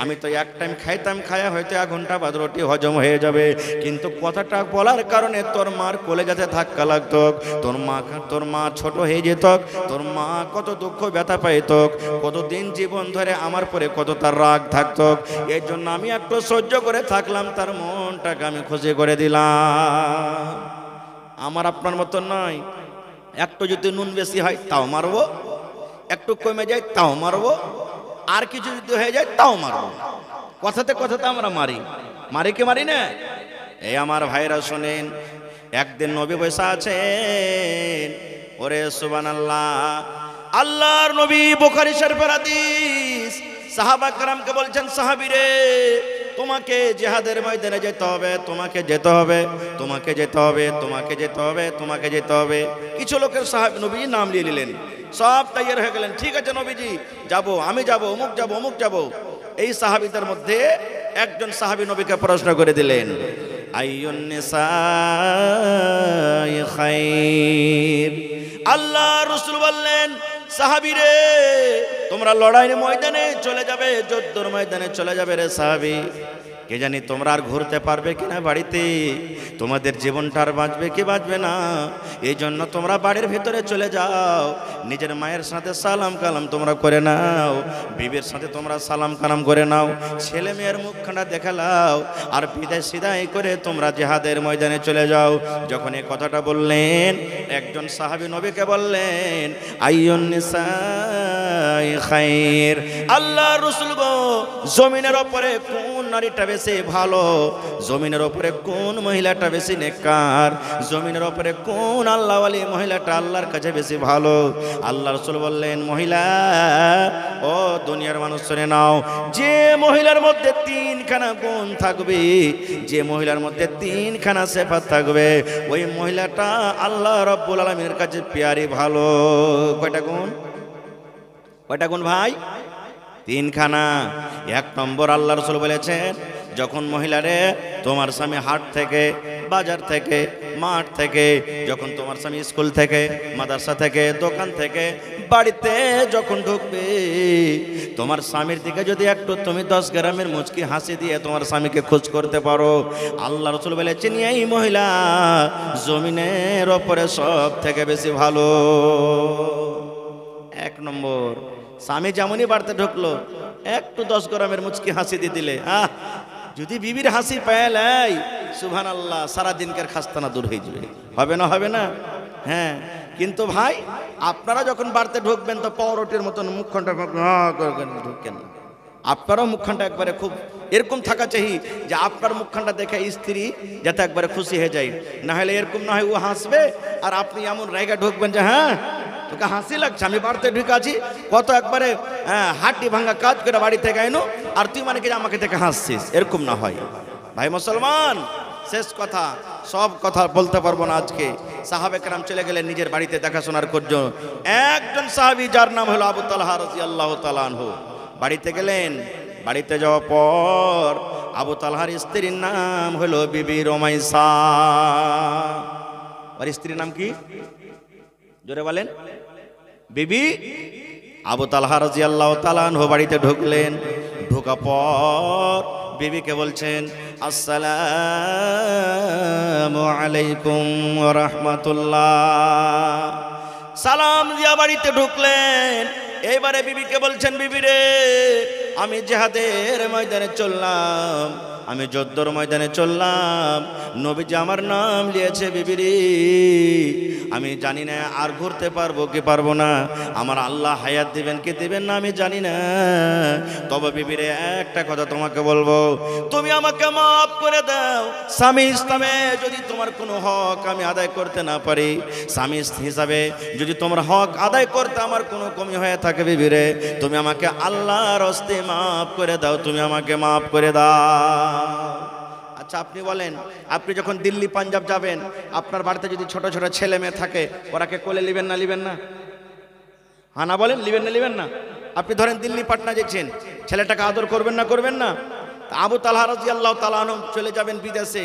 আমি তো এক টাইম খাইতাম, খায়া হয়তো 1 ঘন্টা বাদ রুটি হজম হয়ে যাবে। কিন্তু কথাটা বলার কারণে তোর মার কলেজাতে ধাক্কা লাগতো, তোর মা ছোট হয়ে যেত, তোর মা কত দুঃখ ব্যথা পাইত, কতদিন জীবন ধরে আমার পরে কত তার রাগ থাকতো। এর জন্য আমি একটু সহ্য করে থাকলাম, তার মনটাকে আমি খুশি করে দিলাম। আমার আপনার মতো নয়, একটু যদি নুন বেশি হয় তাও মারবো, একটু কমে যায় তাও মারবো, আর কিছু যদি হয়ে যায় তাও মারবো। কথাতে কথাতে আমরা মারি কি মারি না? এই আমার ভাইরা শোনেন, একদিন নবী বসে আছেন, ওরে সুবহানাল্লাহ, আল্লাহর নবী বুখারী শরীফের হাদিস, সাহাবা کرامকে বলছেন, সাহাবীরে তোমাকে জিহাদের ময়দানে যেতে হবে, তোমাকে যেতে হবে, তোমাকে যেতে হবে, তোমাকে যেতে হবে, তোমাকে যেতে হবে। কিছু লোকের সাহাবী নবীজি নাম নিয়ে নিলেন, সব তৈয়ার হয়ে গেলেন, ঠিক আছে নবীজি যাব, আমি যাব, অমুক যাব, অমুক যাব। এই সাহাবীদের মধ্যে একজন সাহাবী নবীকে প্রশ্ন করে দিলেন, আইয়ুন নিসাই খায়র। আল্লাহ রাসূল বললেন, সাহাবীরে তোমরা লড়াইয়ের ময়দানে চলে যাবে, যুদ্ধের ময়দানে চলে যাবে রে সাহাবী, কে জানি তোমরা আর ঘুরতে পারবে কিনা বাড়িতে, তোমাদের জীবনটা আর বাঁচবে কি বাঁচবে না। এই জন্য তোমরা বাড়ির ভিতরে চলে যাও, নিজের মায়ের সাথে সালাম কালাম তোমরা করে নাও, বিবির সাথে তোমরা সালাম কালাম করে নাও, ছেলে মেয়ের মুখখানা দেখালাও, আর বিদায় সিদায় করে তোমরা জিহাদের ময়দানে চলে যাও। যখন এই কথাটা বললেন, একজন সাহাবী নবীকে বললেন, আইয়ুন নিসাই খায়র, আল্লাহ রাসূল গো, জমিনের উপরে কোন নারীটা বেশি ভালো, জমিনের উপরে কোন মহিলাটা বেশি নেককার, জমিনের উপরে কোন আল্লাহওয়ালি মহিলাটা আল্লাহর কাছে বেশি ভালো। আল্লাহ রাসূল বললেন, মহিলা, ও দুনিয়ার মানুষ শুনে নাও, যে মহিলার মধ্যে তিনখানা গুণ থাকবে, যে মহিলার মধ্যে তিনখানা সিফাত থাকবে, ওই মহিলাটা আল্লাহ রাব্বুল আলামিনের কাছে প্যারি ভালো। কয়টা গুণ? কয়টা গুণ ভাই? তিনখানা। এক নম্বর, আল্লাহ রাসূল বলেছেন, যখন মহিলারে তোমার স্বামী হাট থেকে, বাজার থেকে, মাঠ থেকে, যখন তোমার স্বামী স্কুল থেকে, মাদ্রাসা থেকে, দোকান থেকে, বাড়িতে যখন ঢুকবে, তোমার স্বামীর দিকে যদি একটু তুমি 10 গ্রামের মুচকি হাসি দিয়ে তোমার স্বামীকে খোঁজ করতে পারো, আল্লাহ রাসূল বলেছেন, এই মহিলা জমিনের ওপরে সব থেকে বেশি ভালো। এক নম্বর, স্বামী যেমনই বাড়িতে ঢুকলো, একটু 10 গ্রামের মুচকি হাসি দিয়ে দিলে, যদি বিবির হাসি পেলাই, সুবহানাল্লাহ, সারা দিনকার খাস্তানা দূর হয়ে যাবে। হবে না? হবে না? হ্যাঁ। কিন্তু ভাই, আপনারা যখন বাড়িতে ঢুকবেন তো পাউরুটির মতন মুখখানটা ঢুকেন না। আপনারাও মুখখানটা একবারে খুব এরকম থাকা চাই যে আপনার মুখখানটা দেখে স্ত্রী যাতে একবারে খুশি হয়ে যায়। না হলে এরকম না হয়, ও হাসবে আর আপনি এমন জায়গা ঢুকবেন যে হ্যাঁ তোকে হাসি লাগছে, আমি বাড়িতে ঢুকে আছি, কত একবারে হাড্ডি ভাঙা কাজ করে বাড়ি থেকে আইনো, আর তুই মানে কি আমাকে দেখে হাসছিস, এরকম না হয়। ভাই মুসলমান, শেষ কথা, সব কথা বলতে পারবো না আজকে। সাহাবে কেরাম চলে গেলেন নিজের বাড়িতে দেখাশোনার জন্য। একজন সাহাবী, যার নাম হলো আবু তালহা রাদিয়াল্লাহু তাআলা আনহু, বাড়িতে গেলেন। বাড়িতে যাওয়ার পর আবু তালহার স্ত্রীর নাম হলো বিবি রুমাইসা। আর স্ত্রীর নাম কি? জোরে বলেন। বিবি আবু তালহা রাদিয়াল্লাহু তাআলা আনহু বাড়িতে ঢুকলেন। ঢোকা পর বিবিকে বলছেন, আসসালামু আলাইকুম ওয়া রাহমাতুল্লাহ। সালাম দিয়া বাড়িতে ঢুকলেন। এইবারে বিবিকে বলছেন, বিবি রে, আমি জিহাদের ময়দানে চললাম, আমি যুদ্ধের ময়দানে চললাম, নবীজি আমার নাম নিয়েছে, বিবিরে আমি জানি না আর ঘুরতে পারবো কি পারবো না, আমার আল্লাহ হায়াত দিবেন কি দিবেন না আমি জানি না। তবে বিবিরে একটা কথা তোমাকে বলবো, তুমি আমাকে মাফ করে দাও। স্বামী হিসাবে যদি তোমার কোনো হক আমি আদায় করতে না পারি, স্বামী হিসাবে যদি তোমার হক আদায় করতে আমার কোনো কমি হয়ে থাকে, বিবিরে তুমি আমাকে আল্লাহর হস্তে মাফ করে দাও, তুমি আমাকে মাফ করে দাও। আচ্ছা আপনি বলেন, আপনি যখন দিল্লি পাঞ্জাব যাবেন, আপনার বাড়িতে যদি ছোট ছোট ছেলে মেয়ে থাকে, ওরাকে কোলে নেবেন না নেবেন না? হ্যাঁ না বলেন, নেবেন না নেবেন না? আপনি ধরেন দিল্লি পাটনা যাচ্ছেন, ছেলেটাকে আদর করবেন না করবেন না? আবু তালহা রাদিয়াল্লাহু তাআলা আনহু চলে যাবেন বিদেশে।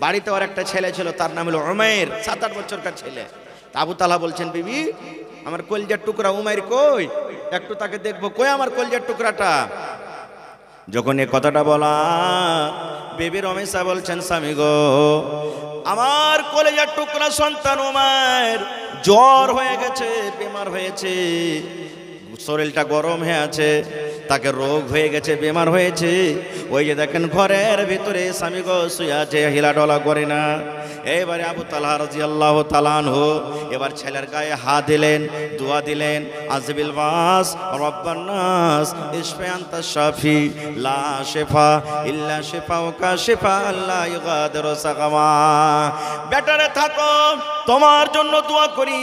বাড়িতে ওর একটা ছেলে ছিল, তার নাম হলো উমাইর, 7-8 বছরকার ছেলে। আবু তালহা বলছেন, বিবি আমার কলিজার টুকরা উমাইর কই, একটু তাকে দেখবো, কই আমার কলিজার টুকরাটা। যখন এ কথাটা বলা, বিবি রমেশা বলছেন, স্বামী গো, আমার কলিজার টুকরা সন্তান উমাইর জ্বর হয়ে গেছে, বেমার হয়েছে, শরীরটা গরম হয়ে আছে, তাকে রোগ হয়ে গেছে, বেমার হয়েছে। ওই যে দেখেন ঘরের ভিতরে স্বামী গো শুয়ে আছে, হিলাডলা করে না। এবারে আবু তালহা রাদিয়াল্লাহু তাআলা আনহু এবার ছেলের গায়ে হাত দিলেন, দোয়া দিলেন, আজবিল বাস রব্বান নাস ইশফি আনতা শাফি লা শিফা ইল্লা শিফাউকা শিফা লা ইগাদিরু সাকামা। বেটারে থাকো, তোমার জন্য দোয়া করি,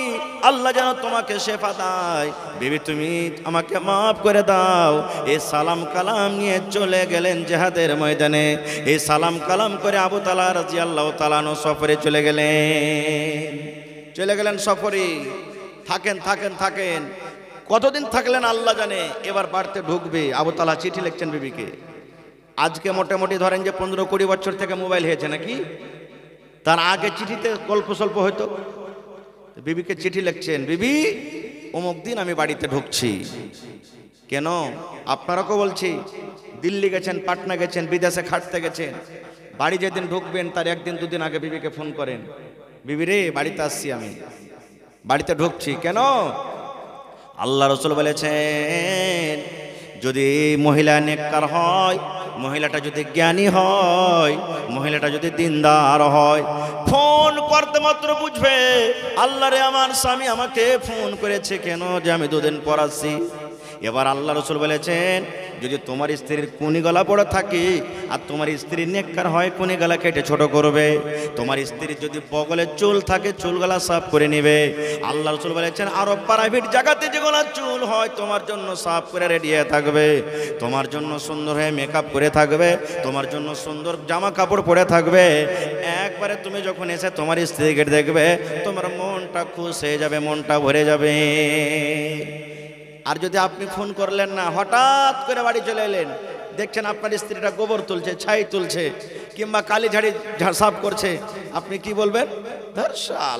আল্লাহ যেন তোমাকে শেফা দেয়। বিবি তুমি আমাকে মাফ করে দাও। এই সালাম কালাম নিয়ে চলে গেলেন জিহাদের ময়দানে। এই সালাম কালাম করে আবু তালহা রাদিয়াল্লাহু তাআলা আনহু সফরে চলে গেলেন সফরে। থাকেন থাকেন থাকেন, কতদিন থাকলেন আল্লাহ জানে। এবার বাড়িতে ঢুকবে, আবু তালহা চিঠি লিখছেন বিবিকে। আজকে মোটামুটি ধরেন যে 15-20 বছর থেকে মোবাইল হয়েছে নাকি, তার আগে চিঠিতে গল্প স্বল্প হয়তো। বিবিকে চিঠি লিখছেন, বিবি অমুক দিন আমি বাড়িতে ঢুকছি, কেন? আপনারাও বলছি, দিল্লি গেছেন, পাটনা গেছেন, বিদেশে খাটতে গেছেন, বাড়ি যেদিন ঢুকবেন তার একদিন দুদিন আগে বিবিকে ফোন করেন, বিবি রে বাড়িতে আসছি, আমি বাড়িতে ঢুকছি। কেন? আল্লাহ রসুল বলেছেন যদি মহিলা নেককার হয়, মহিলাটা যদি জ্ঞানী হয়, মহিলাটা যদি দিনদার হয়, ফোন করতে মাত্র বুঝবে আল্লাহ রে আমার স্বামী আমাকে ফোন করেছে কেন, যে আমি দুদিন পর আসছি। এবার আল্লাহ রসুল বলেছেন যদি তোমার স্ত্রীর কুনি গলা পড়ে থাকে আর তোমার স্ত্রী নেককার হয়, কুনি গলা কেটে ছোট করবে। তোমার স্ত্রীর যদি বগলে চুল থাকে, চুল গলা সাফ করে নেবে। আল্লাহ রসুল বলেছেন আরো প্রাইভেট জায়গাতে যেগুলো চুল হয় তোমার জন্য সাফ করে রেডি হয়ে থাকবে, তোমার জন্য সুন্দর হয়ে মেকআপ করে থাকবে, তোমার জন্য সুন্দর জামা কাপড় পরে থাকবে। একবারে তুমি যখন এসে তোমার স্ত্রীকে দেখবে তোমার মনটা খুশ হয়ে যাবে, মনটা ভরে যাবে। আর যদি আপনি ফোন করলেন না, হঠাৎ করে বাড়ি চলে এলেন, দেখছেন আপনার স্ত্রীটা গোবর তুলছে, ছাই তুলছে, কিংবা কালি ঝাড়ি সাফ করছে, আপনি কি বলবেন?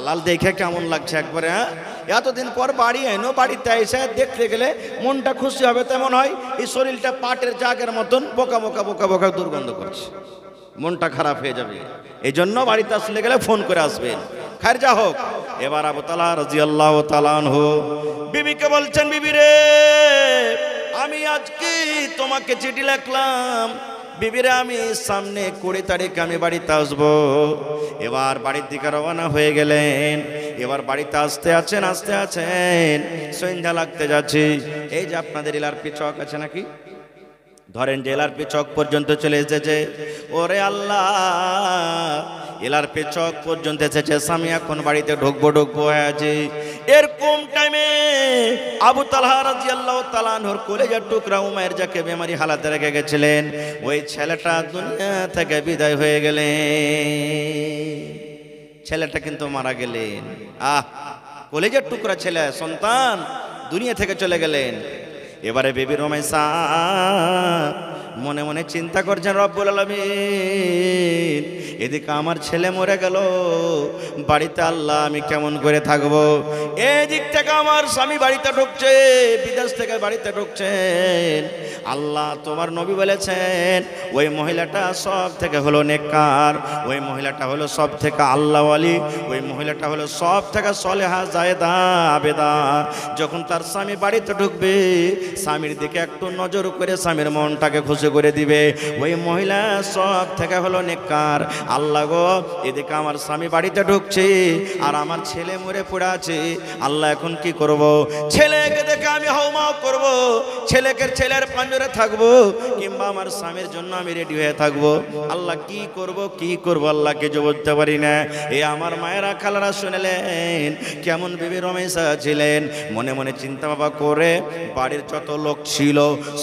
লাল দেখে কেমন লাগছে একবারে, হ্যাঁ এতদিন পর বাড়ি এনো, বাড়িতে এসে দেখতে গেলে মনটা খুশি হবে। তেমন হয় এই শরীরটা পাটের জাগের মতন বোকা বোকা বোকা বোকা দুর্গন্ধ করছে, মনটা খারাপ হয়ে যাবে। এই জন্য বাড়িতে আসলে গেলে ফোন করে আসবেন। খায়ের যা হোক, এবার আবু তালহা রাদিয়াল্লাহু তাআলা আনহু বিবিকে বলছেন, বিবি রে আমি আজকে তোমাকে চিঠি লিখলাম, বিবিরে আমি সামনে 20 তারিখে আমি বাড়িতে আসবো। এবার বাড়ির দিকে রওনা হয়ে গেলেন। এবার বাড়িতে আসতে আছেন সন্ধ্যা লাগতে যাচ্ছে। এই যে আপনাদের এলআরপি চক আছে নাকি, ধরেন যে এলআরপি চক পর্যন্ত চলে এসেছে। ওরে আল্লাহ, এলআরপি চক পর্যন্ত এসেছে, স্বামী এখন বাড়িতে ঢুকবো আছে। এরকম টাইমে আবু তালহা রাদিয়াল্লাহু তাআলা আনহুর কলেজার টুকরা উমাইর, যাকে বেমারি হালাতে রেখে গেছিলেন, ওই ছেলেটা দুনিয়া থেকে বিদায় হয়ে গেলেন। ছেলেটা কিন্তু মারা গেলেন। কলেজার টুকরা ছেলে, সন্তান দুনিয়া থেকে চলে গেলেন। এবারে বিবি রুমাইসা মনে মনে চিন্তা করছেন, রব্বুল আলামিন এদিকে আমার ছেলে মরে গেল, বাড়িতে আল্লাহ আমি কেমন করে থাকবো। এদিক থেকে আমার স্বামী বাড়িতে ঢুকছে, বিদেশ থেকে বাড়িতে ঢুকছেন। আল্লাহ তোমার নবী বলেছেন ওই মহিলাটা সব থেকে হলো নেককার, ওই মহিলাটা হলো সব থেকে আল্লাহওয়ালি, ওই মহিলাটা হলো সব থেকে সলেহা জায়েদা আবেদা। যখন তার স্বামী বাড়িতে ঢুকবে, স্বামীর দিকে একটু নজর করে স্বামীর মনটাকে খুশি করে দিবে। ওই মহিলা সব থেকে হলো নেককার। আল্লাহ গো, এদিকে আমার স্বামী বাড়িতে ঢুকছে আর আমার ছেলে মরে পড়ে আছে, আল্লাহ এখন কি করব? ছেলেকে দেখে আমি হাউমাউ করব, ছেলের পাঞ্জরে থাকবো, কিংবা আমার স্বামীর জন্য আমি রেডি হয়ে থাকবো। আল্লাহ কি করব আল্লাহ কিছু বলতে পারি না। এ আমার মায়েরা খালারা শুনলেন কেমন বিবি রমেশা ছিলেন। মনে মনে চিন্তা ভাবনা করে বাড়ির যত লোক ছিল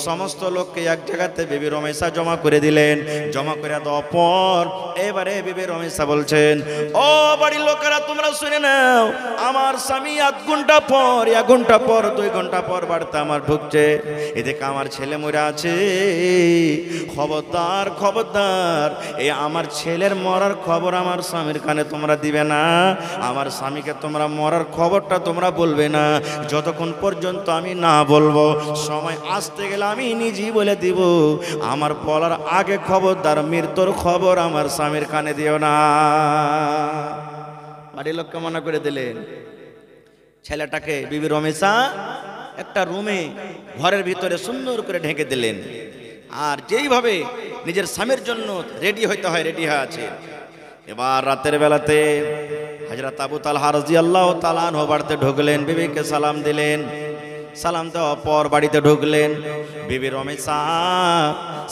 সমস্ত লোককে এক জায়গাতে বিবি রমেশা জমা করে দিলেন। জমা করে দেওয়ার পর এবারে বিবি রমেশা বলছেন, ও বাড়ির লোকেরা তোমরা শুনে নাও, আমার স্বামী 1 ঘন্টা পর 1 ঘন্টা পর 2 ঘন্টা পর বাড়িতে আমার ঢুকছে, এদিকে আমার ছেলে মরে আছে। খবরদার এই আমার ছেলের মরার খবর আমার স্বামীর কানে তোমরা দিবে না, আমার স্বামীকে তোমরা মরার খবরটা তোমরা বলবে না, যতক্ষণ পর্যন্ত আমি না বলবো। সময় আসতে গেলে আমি নিজেই বলে দিব, আমার বলার আগে খবরদার মৃত্যুর খবর আমার স্বামীর কানে দিও না। বাড়ির লোককে মনে করে দিলেন। ছেলেটাকে বিবি রমেশা একটা রুমে ঘরের ভিতরে সুন্দর করে ঢেকে দিলেন। আর যেইভাবে নিজের স্বামীর জন্য রেডি হইতে হয় রেডি হয়ে আছে। এবার রাতের বেলাতে হযরত আবু তালহা রাদিয়াল্লাহু তাআলা আনহু বাড়িতে ঢুকলেন, বিবিকে সালাম দিলেন। সালাম দেওয়ার পর বাড়িতে ঢুকলেন। বিবি রমেশা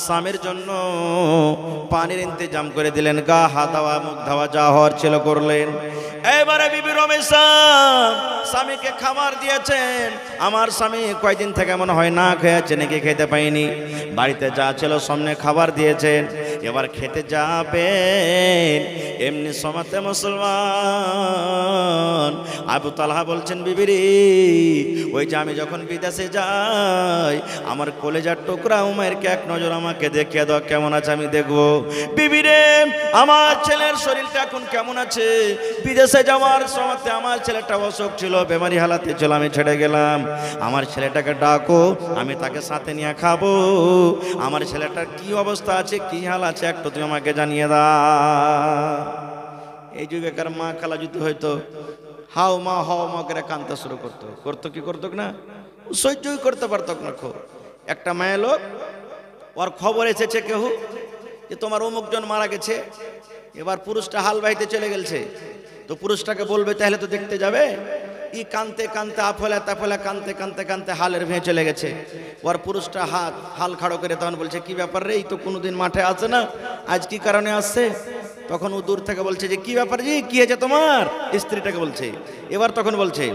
স্বামীর জন্য পানির ইন্তজাম করে দিলেন, গা হাত ধোয়া মুখ ধোয়া যা হওয়ার ছিল করলেন। এবারে বিবি রমেশা স্বামীকে খাবার দিয়েছেন। আমার স্বামী কয়েকদিন থেকে মনে হয় না খেয়েছে, নাকি খেতে পাইনি। বাড়িতে যা ছিল সামনে খাবার দিয়েছেন। এবার খেতে যাবেন, এমনি সমাতে মুসলমান আবু তালহা বলছেন বিবিরে, ওই যে আমি যখন বিদেশে যাই আমার কলেজার টুকরা উমাইরকে এক নজর আমাকে দেখিয়ে দাও, কেমন আছে আমি দেখবো। বিবিরে, আমার ছেলের শরীরটা এখন কেমন আছে? বিদেশে যাওয়ার সময়তে আমার ছেলেটা অসুখ ছিল, বেমারি হালাতে ছিল, আমি ছেড়ে গেলাম। আমার ছেলেটাকে ডাকো, আমি তাকে সাথে নিয়ে খাবো। আমার ছেলেটার কি অবস্থা আছে, কি হাল আছে, একটু তুমি আমাকে জানিয়ে দাও। এই যুগেকার মা খালা যদি হয়তো হাও মা করে কান্তা শুরু করতো কি করতো না, সহ্যই করতে পারতো না। একটা মায়ের লোক, ওর খবর এসেছে কেউ যে তোমার অমুকজন মারা গেছে, এবার পুরুষটা হাল বাইতে চলে গেছে, তো পুরুষটাকে বলবে তাহলে তো দেখতে যাবে। ই কানতে কানতে আফলে তাফলে কানতে কানতে কানতে হালের ভেঙে চলে গেছে। ওর পুরুষটা হাল খাড়ো করে তখন বলছে কি ব্যাপার রে, এই তো কোনোদিন মাঠে আসে না, আজ কি কারণে আসছে? তখন ও দূর থেকে বলছে যে কি ব্যাপার জি, কি হয়েছে তোমার? স্ত্রীটাকে বলছে। এবার তখন বলছে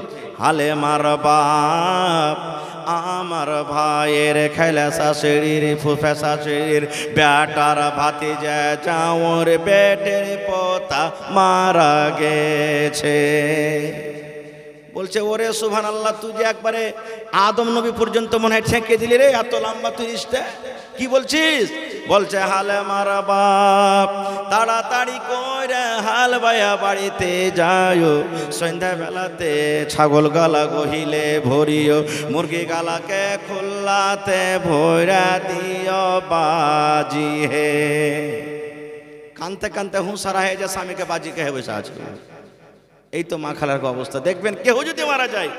হালে মার বাপ আমার ভাইয়ের খেলা শাশুড়ির ফুফা শাশুড়ির বেটার ভাতিজা চাওর বেটের পোতা মারা গেছে। বলছে ওরে সুবহানাল্লাহ, তুই যে একবারে আদম নবী পর্যন্ত মনে হয় ঠেকে দিলি রে, এত লম্বা তুই রিশতে কি বলছিস? বলছে হালে মারা বাপ তাড়াতাড়ি কইরা হাল বাইয়া বাড়িতে যাও, সন্ধ্যা বেলাতে ছাগল গালা গহিলে ভরিও, মুরগি গালাকে খুল্লাতে ভরা দিও বাজি হে। কানতে কানতে হুঁসারা হয়ে যায়, স্বামীকে বাজি কে বসে আছে। এই তো মা খালার অবস্থা। দেখবেন কেউ যদি মারা যায়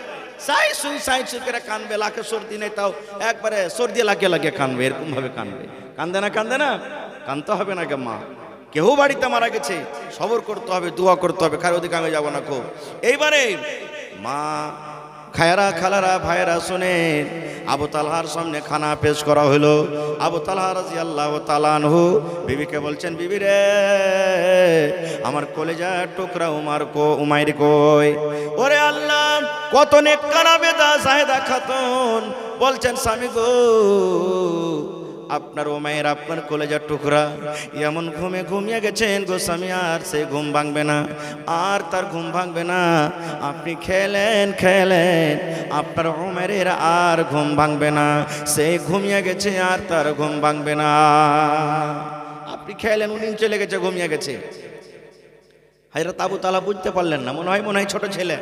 সাই সুই করে কানবে, লাখে সর্দি নেই তাও একবারে সর্দি লাগিয়ে কানবে, এরকম ভাবে কানবে। কান্দে না কানতে হবে না কে মা? কেউ বাড়িতে মারা গেছে সবর করতে হবে, দোয়া করতে হবে, কারো দিকে আমি যাবো না খুব। এইবারে মা খায়রা খালারা ভাইরা শোনেন, আবু তালহার সামনে খানা পেশ করা হলো। আবু তালহা রাদিয়াল্লাহু তাআলা আনহু বিবিকে বলছেন, বিবি রে আমার কলেজার টুকরা উমাইর কই? ওরে আল্লাহ, কত নেককার বেদা সাহেদা খাতুন বলছেন, স্বামী গো আপনার উমাইর আপনার কলেজার টুকরা এমন ঘুমে ঘুমিয়ে গেছেন গো স্বামী, আর সে ঘুম ভাঙবে না, আর তার ঘুম ভাঙবে না। আপনি খেলেন আপনার উমাইরের আর ঘুম ভাঙবে না, সে ঘুমিয়ে গেছে আর তার ঘুম ভাঙবে না। আপনি খেলেন, উনি চলে গেছে, ঘুমিয়ে গেছে। হযরত আবু তালহা বুঝতে পারলেন না, মনে হয় ছোট ছেলে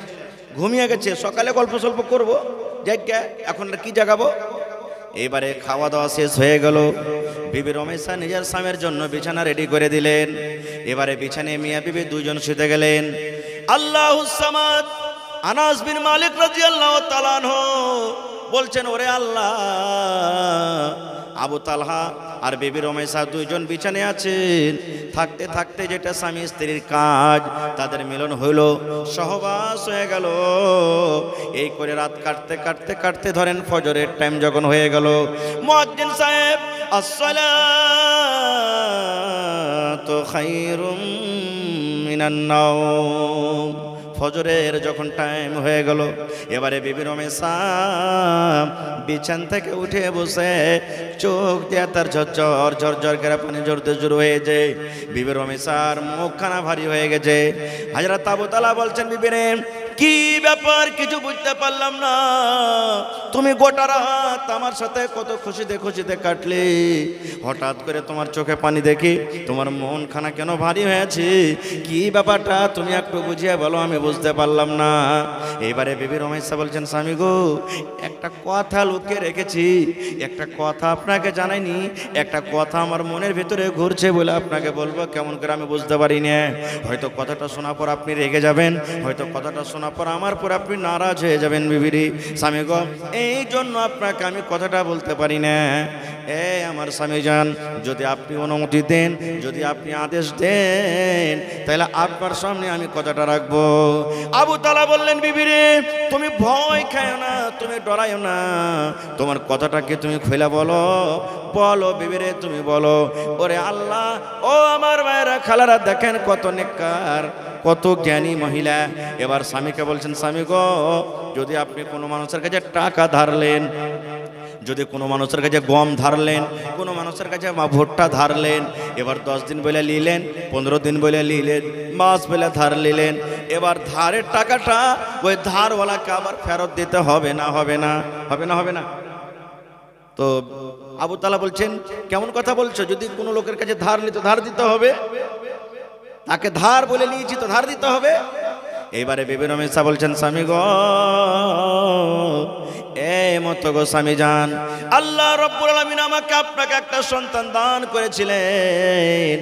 ঘুমিয়ে গেছে, সকালে গল্প সল্প করবো, জায়গা এখন কি জাগাবো। এবারে খাওয়া দাওয়া শেষ হয়ে গেল, বিবি রমেশা নিজের স্বামীর জন্য বিছানা রেডি করে দিলেন। এবারে বিছানায় মিয়া বিবি দুইজন শুতে গেলেন। আল্লাহুস সামাদ আনাস বিন মালিক রাদিয়াল্লাহু তাআলা আনহু বলছেন, ওরে আল্লাহ, আবু তালহা আর বিবি রমেশা দুইজন বিছানায় আছেন। থাকতে থাকতে যেটা স্বামী স্ত্রীর কাজ, তাদের মিলন হইল, সহবাস হয়ে গেল। এই করে রাত কাটতে কাটতে কাটতে ধরেন ফজরের টাইম যখন হয়ে গেল, মুয়াজ্জিন সাহেব আসসালাতু খায়রুম মিনান নাওম, ফজরের যখন টাইম হয়ে গেল, এবারে বিবি রমেশা বিছান থেকে উঠে বসে চোখ দিয়ে তার ঝরঝর করে পানি ঝরতে শুরু হয়েছে। বিবি রমেশার মুখখানা ভারী হয়ে গেছে। হযরত আবু তালহা বলছেন, বিবি রে কি ব্যাপার, কিছু বুঝতে পারলাম না, তুমি গোটা রাত আমার সাথে কত খুশিতে কাটলে, হঠাৎ করে তোমার চোখে পানি দেখি তোমার মন খানা কেন ভারী হয়েছে, কি ব্যাপারটা তুমি একটু বুঝিয়ে বলো, আমি বুঝতে পারলাম না। এবারে বিবি রমেশা বলছেন, স্বামী গো একটা কথা লুকিয়ে রেখেছি, একটা কথা আপনাকে জানাইনি, একটা কথা আমার মনের ভিতরে ঘুরছে বলে আপনাকে বলবো, কেমন করে আমি বুঝতে পারি না। হয়তো কথাটা শোনার পর আপনি রেগে যাবেন, হয়তো কথাটা শোনার পর আমার পর আপনি নারাজ হয়ে যাবেন। বিবিরি স্বামী গো, এই জন্য আপনাকে আমি কথাটা বলতে পারি না। আমার স্বামী যান, যদি আপনি অনুমতি দেন, যদি আপনি আদেশ দেন, তাহলে আপনার সামনে আমি কথাটা রাখবো। আবু তালহা বললেন, বিবিরে তুমি ভয় খাও না, তুমি ডরাইও না, তোমার কথাটাকে তুমি খুলে বলো বিবিরে তুমি বলো। ওরে আল্লাহ, ও আমার ভাইরা খালারা, দেখেন কত নেককার, কত জ্ঞানী মহিলা। এবার স্বামীকে বলছেন, স্বামী গো যদি আপনি কোনো মানুষের কাছে টাকা যদি কোনো মানুষের কাছে গম ধারলেন, কোনো মানুষের কাছে ভুট্টা ধারলেন, এবার 10 দিন বলে নিলেন, 15 দিন বলে নিলেন, মাস বলে ধার নিলেন, এবার ধারের টাকাটা ওই ধারওয়ালাকে আবার ফেরত দিতে হবে না? হবে না? হবে না? হবে না? তো আবু তালা বলছেন, কেমন কথা বলছো? যদি কোনো লোকের কাছে ধার নিতে ধার দিতে হবে, তাকে ধার বলে নিয়েছি তো ধার দিতে হবে। এইবারে বিবি রমেশা বলছেন, স্বামী গো, এই মতো গো স্বামী যান, আল্লাহ রাব্বুল আলামিন আমাকে আপনাকে একটা সন্তান দান করেছিলেন।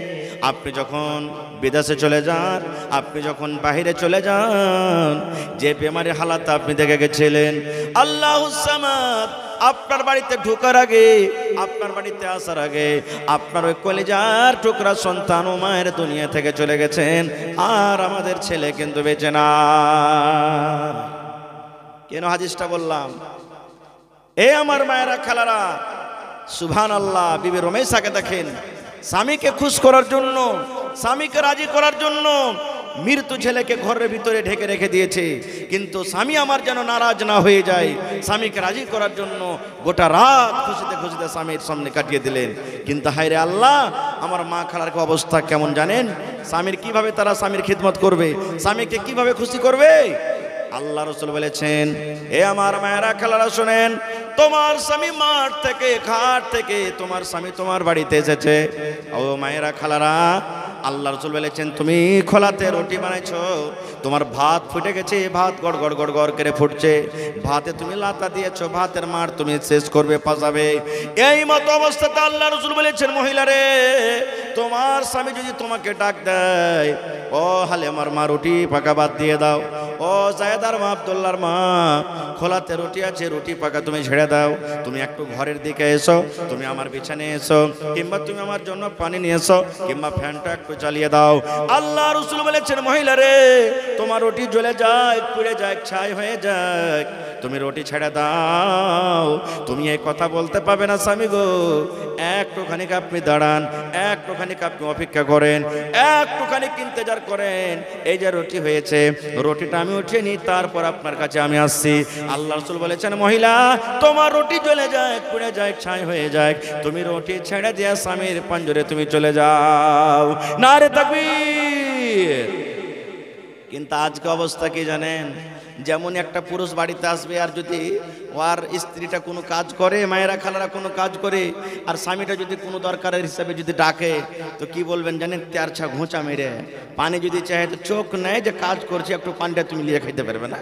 আপনি যখন বিদেশে চলে যান, আপনি যখন বাহিরে চলে যান, যে বেমারির হালাতে আপনি দেখে গেছিলেন, আল্লাহুস সামাদ আপনার বাড়িতে ঢোকার আগে, আপনার বাড়িতে আসার আগে আপনার ওই কলিজার টুকরা সন্তান ও মায়ের দুনিয়া থেকে চলে গেছেন, আর আমাদের ছেলে কিন্তু বেঁচে না। কেন হাদিসটা বললাম? এ আমার মায়েরা, খালারা, সুবহানাল্লাহ, বিবি রমেশাকে দেখেন, স্বামীকে খুশ করার জন্য, স্বামীকে রাজি করার জন্য মৃত্যু ছেলেকে ঘরের ভিতরে ঢেকে রেখে দিয়েছে, কিন্তু স্বামী আমার যেন নারাজ না হয়ে যায়, স্বামীকে রাজি করার জন্য গোটা রাত খুশিতে খুশিতে স্বামীর সামনে কাটিয়ে দিলেন। কিন্তু হায় রে আল্লাহ, আমার মা খালার অবস্থা কেমন জানেন? স্বামীর কিভাবে তারা স্বামীর খিদমত করবে, স্বামীকে কিভাবে খুশি করবে? আল্লাহ রাসূল বলেছেন, এ আমার মায়েরা খালারা শোনেন, তোমার স্বামী মাঠ থেকে, ঘাট থেকে তোমার স্বামী তোমার বাড়িতে এসেছে। ও মায়েরা খালারা, আল্লাহ রাসূল বলেছেন, তুমি খোলাতে রুটি বানাইছো, তোমার ভাত ফুটে গেছে, ভাত গড় গড় গড় গড় করে ফুটছে, ভাতে তুমি লাতা দিয়েছো, ভাতের মার তুমি শেষ করবে, পাজাবে। এই মতো অবস্থাতে আল্লাহ রাসূল বলেছেন, মহিলা রে, তোমার স্বামী যদি তোমাকে ডাক দেয়, ও হালিমার মা রুটি পাকা বাদ দিয়ে দাও, ও জায়েদার মা, আব্দুল্লাহর মা, খোলাতে রুটি আছে, রুটি পাকা তুমি ছেড়ে দাও, তুমি একটু ঘরের দিকে এসো, তুমি আমার বিছানায় এসো, কিংবা তুমি আমার জন্য পানি নিয়ে এসো, কিংবা ফ্যানটা একটু চালিয়ে দাও। আল্লাহ রাসূল বলেছেন, মহিলা রে, তোমার রুটি জ্বলে যায়, পুড়ে যায়, ছাই হয়ে যায়, তুমি রুটি ছেড়ে দাও। তুমি এই কথা বলতে পারবে না স্বামী গো, একটুখানি আপনি দাঁড়ান, একটুখানি আপনি অপেক্ষা করেন, একটুখানি ইন্তজার করেন, এই যে রুটি হয়েছে, রুটিটা আমি উঠিয়ে নিই, তারপর আপনার কাছে আমি আসছি। আল্লাহ রাসূল বলেছেন, মহিলা, তোমার রুটি জ্বলে যায়, পুড়ে যায়, ছাই হয়ে যায়, তুমি রুটি ছেড়ে দিয়ে স্বামীর পাঞ্জরে তুমি চলে যাও। নারে তাকবীর। কিন্তু আজকে অবস্থা কি জানেন? যেমন একটা পুরুষ বাড়িতে আসবে, আর যদি ওর স্ত্রীটা কোনো কাজ করে, মায়েরা খালারা কোনো কাজ করে, আর স্বামীটা যদি কোনো দরকারের হিসাবে যদি ডাকে, তো কি বলবেন জানেন? তেরছা ঘোঁচা মেরে পানি যদি চাহে তো চোখ নেয় যে কাজ করছে, একটু পানিটা তুমি নিয়ে খাইতে পারবে না?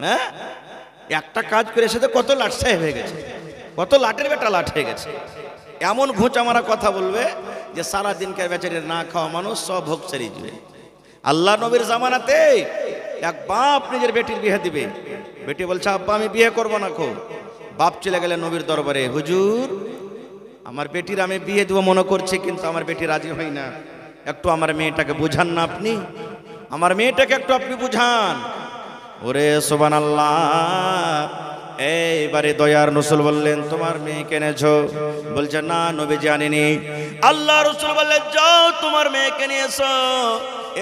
হ্যাঁ, একটা কাজ করে এসে তো কত লাট সাহেব হয়ে গেছে, কত লাটের বেটা লাট হয়ে গেছে, এমন ঘোঁচা মারা কথা বলবে যে সারা দিনকার বেচারের না খাওয়া মানুষ সব ভোগ সেরিয়ে যাবে। আল্লাহ নবীর জামানাতে এক বাপ নিজের বেটির বিয়ে দিবে, বেটি বলছে, আব্বা আমি বিয়ে করবো না। খো বাপ চলে গেলে নবীর দরবারে, হুজুর আমার বেটির আমি বিয়ে দেবো মনে করছি, কিন্তু আমার বেটি রাজি হই না, একটু আমার মেয়েটাকে বুঝান না আপনি, আমার মেয়েটাকে একটু আপনি বুঝান। ওরে সুবহানাল্লাহ, এইবারে দয়ার রাসূল বললেন, তোমার মেয়ে এনেছো? বলছে, না নবীজি আনেনি। আল্লাহ রাসূল বললেন, যাও তোমার মেয়েকে নিয়ে এসো।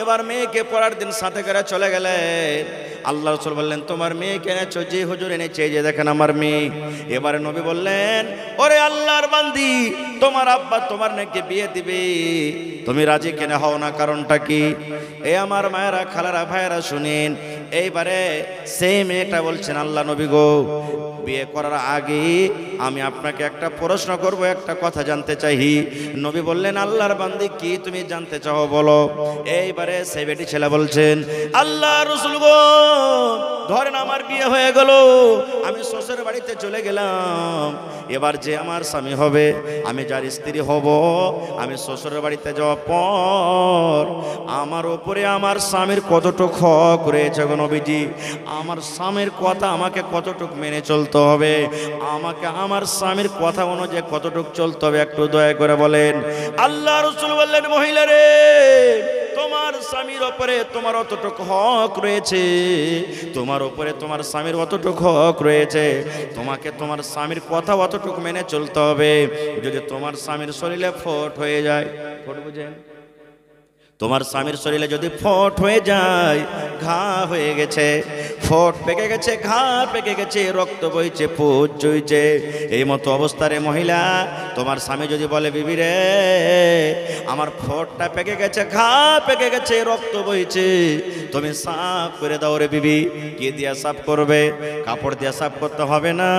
এবার মেয়েকে পরের দিন সাথে করে চলে গেলেন। আল্লাহ রাসূল বললেন, তোমার মেয়েকে এনেছো? যে হুজুর এনেছে, যে দেখেন আমার মেয়ে। এবারে নবী বললেন, ওরে আল্লাহর বান্দি, তোমার আব্বা তোমার নাকি বিয়ে দিবে, তুমি রাজি কেন হও না? কারণটা কি? এ আমার মায়েরা খালারা ভাইয়েরা শুনেন, এইবারে সেই মেয়েটা বলছেন, আল্লাহ নবী গো, বিয়ে করার আগে আমি আপনাকে একটা প্রশ্ন করব, একটা কথা জানতে চাই। নবী বললেন, আল্লাহর বান্দি কি তুমি জানতে চাও বলো। এইবারে সেই বেটি ছেলে বলছেন, আল্লাহ রাসূল গো, ধরেন আমার বিয়ে হয়ে গেল, আমি শ্বশুর বাড়িতে চলে গেলাম, এবার যে আমার স্বামী হবে, আমি যার স্ত্রী হব, আমি শ্বশুরের বাড়িতে যাওয়ার পর আমার উপরে আমার স্বামীর কতটুক হক রয়েছে গো নবীজি, আমার স্বামীর কথা আমাকে কতটুক মেনে চলতে হবে, আমাকে আমার স্বামীর কথা অনুযায়ী কতটুক চলতে হবে, একটু দয়া করে বলেন। আল্লাহ রাসূল বললেন, মহিলা রে, তোমার স্বামীর উপরে তোমার অতটুক হক রয়েছে, তোমার উপরে তোমার স্বামীর অতটুক হক রয়েছে, তোমাকে তোমার স্বামীর কথা অতটুক মেনে চলতে হবে। যদি তোমার স্বামীর শরীরে ফোট হয়ে যায়, ফোট বুঝেন, তোমার স্বামীর শরীরে যদি ফোট হয়ে যায়, ঘা হয়ে গেছে, ফোট পেকে গেছে, ঘা পেকে গেছে, রক্ত রক্ত বইছে, পুজ জুইছে। এই মতো অবস্থারে মহিলা, তোমার স্বামী যদি বলে বিবি রে আমার ফোঁটটা পেকে গেছে, ঘা পেকে গেছে, রক্ত বইছে, তুমি সাফ করে দাও রে বিবি। কি দিয়া সাফ করবে? কাপড় দিয়া সাফ করতে হবে না,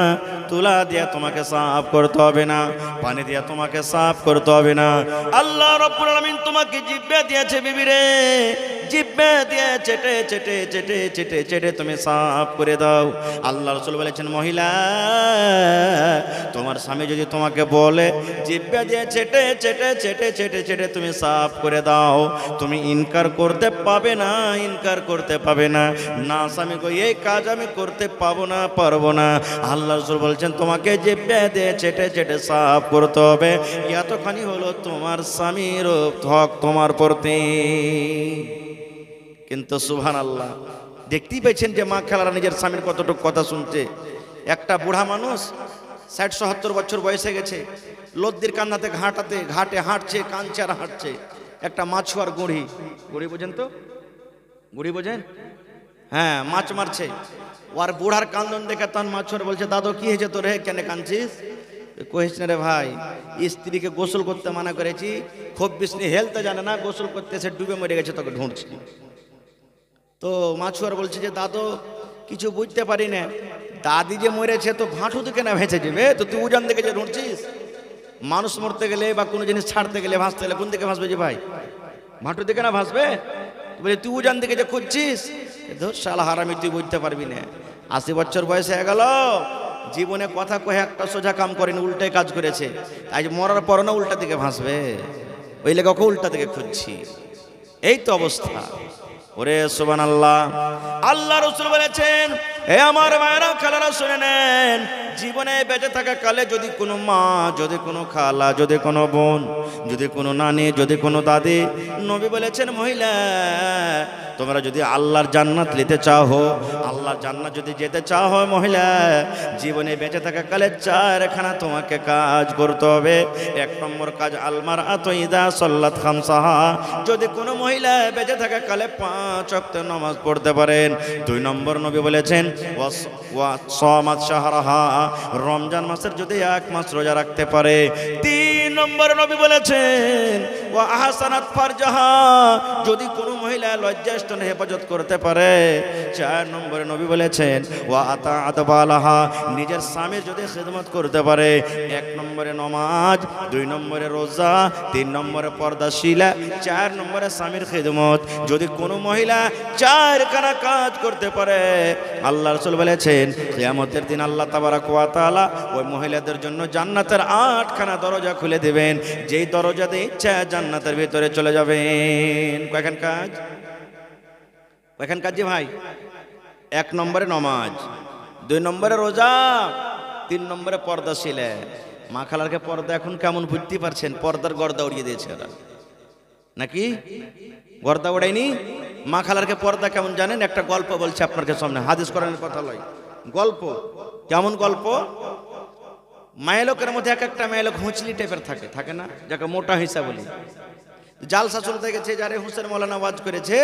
তুলা দিয়া তোমাকে সাফ করতে হবে না, পানি দিয়া তোমাকে সাফ করতে হবে না। আল্লাহ রাব্বুল আলামিন তোমাকে জিহ্বা দিয়েছে বিবি রে, জিহ্বা দিয়ে চেটে চেটে চেটে চেটে চেটে তুমি সাফ করে দাও। আল্লাহ রাসূল বলেছেন মহিলা, তোমার স্বামী যদি তোমাকে বলে জিহ্বা দিয়ে চেটে চেটে চেটে চেটে চেটে তুমি সাফ করে দাও, তুমি ইনকার করতে পাবে না, ইনকার করতে পাবে না। না স্বামী কই এই কাজ আমি করতে পাবো না, পারবো না। আল্লাহ রাসূল বলছেন তোমাকে জিহ্বা দিয়ে চেটে চেটে সাফ করতে হবে। এতখানি হলো তোমার স্বামীর হক তোমার প্রতি। কিন্তু সুবহানাল্লাহ, দেখতেই পেয়েছেন যে মা খালারা নিজের স্বামীর কতটুকু কথা শুনছে। একটা বুড়া মানুষ ৬০-৭০ বছর বয়সে গেছে, লদ্দির কান্নাতে ঘাটে হাঁটছে, কাঁদছে আর হাঁটছে। একটা মাছুয়ার গুঁড়ি বোঝেন তো? গুঁড়ি বোঝেন? হ্যাঁ, মাছ মারছে। ওর বুড়ার কান্দন দেখে তখন মাছুয়ার বলছে দাদু কি হয়েছে তোর, হে কেন কাঁদছিস? কহিস না রে ভাই, স্ত্রীকে গোসল করতে মানা করেছি, খুব বিষ্ণু হেলতে জানে না, গোসল করতে এসে ডুবে মরে গেছে, তোকে ঢুঁড়ছি। তো মাছুয়ার বলছে যে দাদু কিছু বুঝতে পারি না, দাদি যে মরেছে তো ভাঁটু দিকে না ভেসে যাবে, তো তুই উজান দিকে যে ঢুঁড়ছিস? মানুষ মরতে গেলে বা কোনো জিনিস ছাড়তে গেলে ভাসতে গেলে কোন দিকে ভাসবে যে ভাই? ভাঁটু দিকে না ভাসবে? বলে তুই উজান দিকে যে খুঁজছিস, ধর শালা হারামি, তুই বুঝতে পারবি না। ৮০ বছর বয়স হয়ে গেল, জীবনে কথা কয়ে একটা সোজা কাম করেনি, উল্টাই কাজ করেছে। আজ মরার পর না উল্টা দিকে ভাসবে, ওই লেগে ওকে উল্টা দিকে খুঁজছি। এই তো অবস্থা। ওরে সুবহানাল্লাহ, আল্লাহ রাসূল বলেছেন হে আমার মায়েরা খালারা শুনে নেন, জীবনে বেঁচে থাকা কালে যদি কোনো মা, যদি কোনো খালা, যদি কোনো বোন, যদি কোনো নানি, যদি কোনো দাদি, নবী বলেছেন মহিলা তোমরা যদি আল্লাহর জান্নাত নিতে চাও, আল্লাহর জান্নাত যদি যেতে চাও মহিলা, জীবনে বেঁচে থাকা কালে 4খানা তোমাকে কাজ করতে হবে। 1 নম্বর কাজ আলমার আতইদা সাল্লাত খামসাহা, যদি কোনো মহিলা বেঁচে থাকা কালে 5 ওয়াক্ত নামাজ পড়তে পারেন। 2 নম্বর নবী বলেছেন ওয়া সামাত শাহরাহা, রমজান মাসের যদি 1 মাস রোজা রাখতে পারে। 3 নম্বর নবী বলেছেন ওয়া আহসানাত ফারজাহা, যদি কোনো মহিলা লজ্জাস্থানে হেফাজত করতে পারে। 4 নম্বরে নবী বলেছেন ওয়া আতাআত বালাহা, নিজের স্বামীর যদি খিদমত করতে পারে। 1 নম্বরে নামাজ, 2 নম্বরে রোজা, 3 নম্বরে পর্দাশীলা, 4 নম্বরে স্বামীর খিদমত। যদি কোনো মহিলা 4খানা কাজ করতে পারে, আল্লাহ রাসূল বলেছেন কিয়ামতের দিন আল্লাহ তাবারক ওয়া তাআলা ওই মহিলাদের জন্য জান্নাতের 8খানা দরজা খুলে দেবেন, যেই দরজা দিয়ে ইচ্ছা জান্নাতের ভিতরে চলে যাবেন। কয়খান কাজ? কয়খান কাজ জি ভাই? 1 নম্বরে নামাজ, 2 নম্বরে রোজা, 3 নম্বরে পর্দাশীলা। মা খালারকে পর্দা এখন কেমন বুঝতে পারছেন? পর্দার গর্দা উড়িয়ে দিয়েছে ওরা, নাকি গর্দা উড়ায়নি? মা খালারকে পর্দা কেমন জানেন? একটা গল্প বলছে আপনার সামনে, হাদিস কোরআনের কথা লয়, গল্প। কেমন গল্প? মায়েলোকের মধ্যে একটা মায়েলোক হুঁচলি টাইপের থাকে না, যাকে মোটা হিসা বলি। জালসা চলতে গেছে, যারে হুসেন মৌলানা ওয়াজ করেছে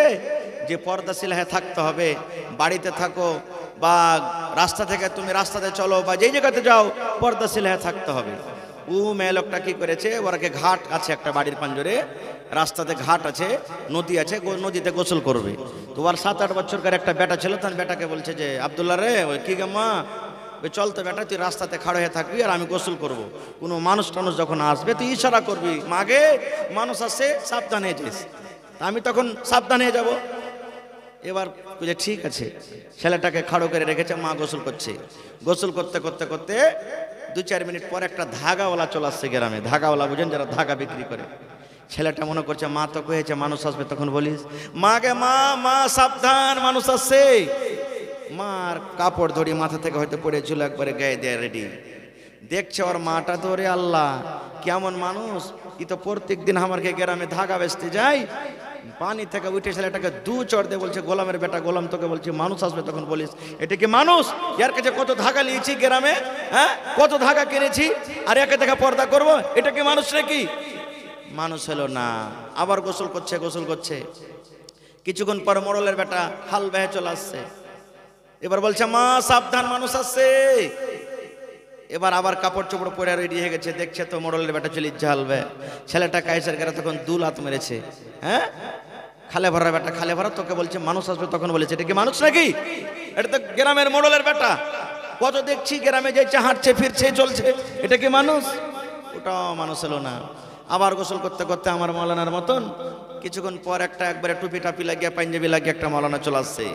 যে পর্দাশীল হয়ে থাকতে হবে, বাড়িতে থাকো বা রাস্তা থেকে তুমি রাস্তাতে চলো বা যেই জায়গাতে যাও পর্দাশীল হয়ে থাকতে হবে। ও মেয়েলোকটা কি করেছে, ওরাকে ঘাট আছে একটা বাড়ির পাঞ্জরে, রাস্তাতে ঘাট আছে, নদী আছে, নদীতে গোসল করবে। তো ওর 7-8 বছরকার একটা বেটা ছিল, তখন বেটাকে বলছে যে আব্দুল্লাহ রে, ওই কি গে মা, চল তো বেটা, তুই রাস্তাতে খাড়ো হয়ে থাকবি আর আমি গোসল করব। কোনো মানুষ টানুষ যখন আসবে তুই ইশারা করবি, মাগে মানুষ আসছে সাবধান হয়ে যাস। আমি তখন সাবধান হয়ে যাব। এবার বুঝে ঠিক আছে, ছেলেটাকে খাড়ো করে রেখেছে, মা গোসল করছে। গোসল করতে করতে করতে 2-4 মিনিট পর একটা ধাগাওয়ালা চলে আসছে গ্রামে। ধাগাওয়ালা বুঝেন, যারা ধাগা বিক্রি করে। ছেলেটা মনে করছে মা তো কয়েছে মানুষ আসবে, তখন বলিস মাগে মা সাবধান মানুষ আসছে। মার কাপড় ধরি মাথা থেকে হয়তো পড়েছিল, একবারে গায়ে দেয় রেডি। দেখছে ওর মাটা তো রে আল্লাহ কেমন মানুষ, ই তো প্রত্যেক দিন আমাকে গ্রামে ধাগা বেচতে যায়। পানি থেকে উঠে ছেলেটাকে 2 চড় দিয়ে বলছে গোলামের বেটা, গোলাম তোকে বলছি মানুষ আসবে, তখন বলিস এটা কি মানুষ? এর কাছে কত ধাগা নিয়েছি গ্রামে, হ্যাঁ কত ধাগা কিনেছি, আর একে দেখা পর্দা করবো, এটা কি মানুষ নাকি? মানুষ হলো না। আবার গোসল করছে। কিছুক্ষণ পর মোড়লের বেটা হাল বেহে চলে আসছে। এবার বলছে মা সাবধান, মানুষ আসছে। এবার আবার কাপড় চোপড় পরে রেডি হয়ে গেছে, দেখছে তো মোড়লের বেটা চলে ঝালবে। ছেলেটা কাইসার গায়ে তখন 2 লাত মেরেছে। হ্যাঁ, খালে ভরা বেটা, খালে ভরা। তোকে বলছে মানুষ আসবে, তখন বলেছে এটা কি মানুষ নাকি? এটা তো গ্রামের মোড়লের বেটা। কত দেখছি গ্রামে যাইছে, হাঁটছে ফিরছে চলছে, এটা কি মানুষ? ওটাও মানুষ হলো না। আবার গোসল করতে করতে আমার মৌলানার মতন কিছুক্ষণ পর একবারে টুপি টাপি লাগিয়ে পাঞ্জাবি লাগিয়ে একটা মৌলানা চলে আসছে।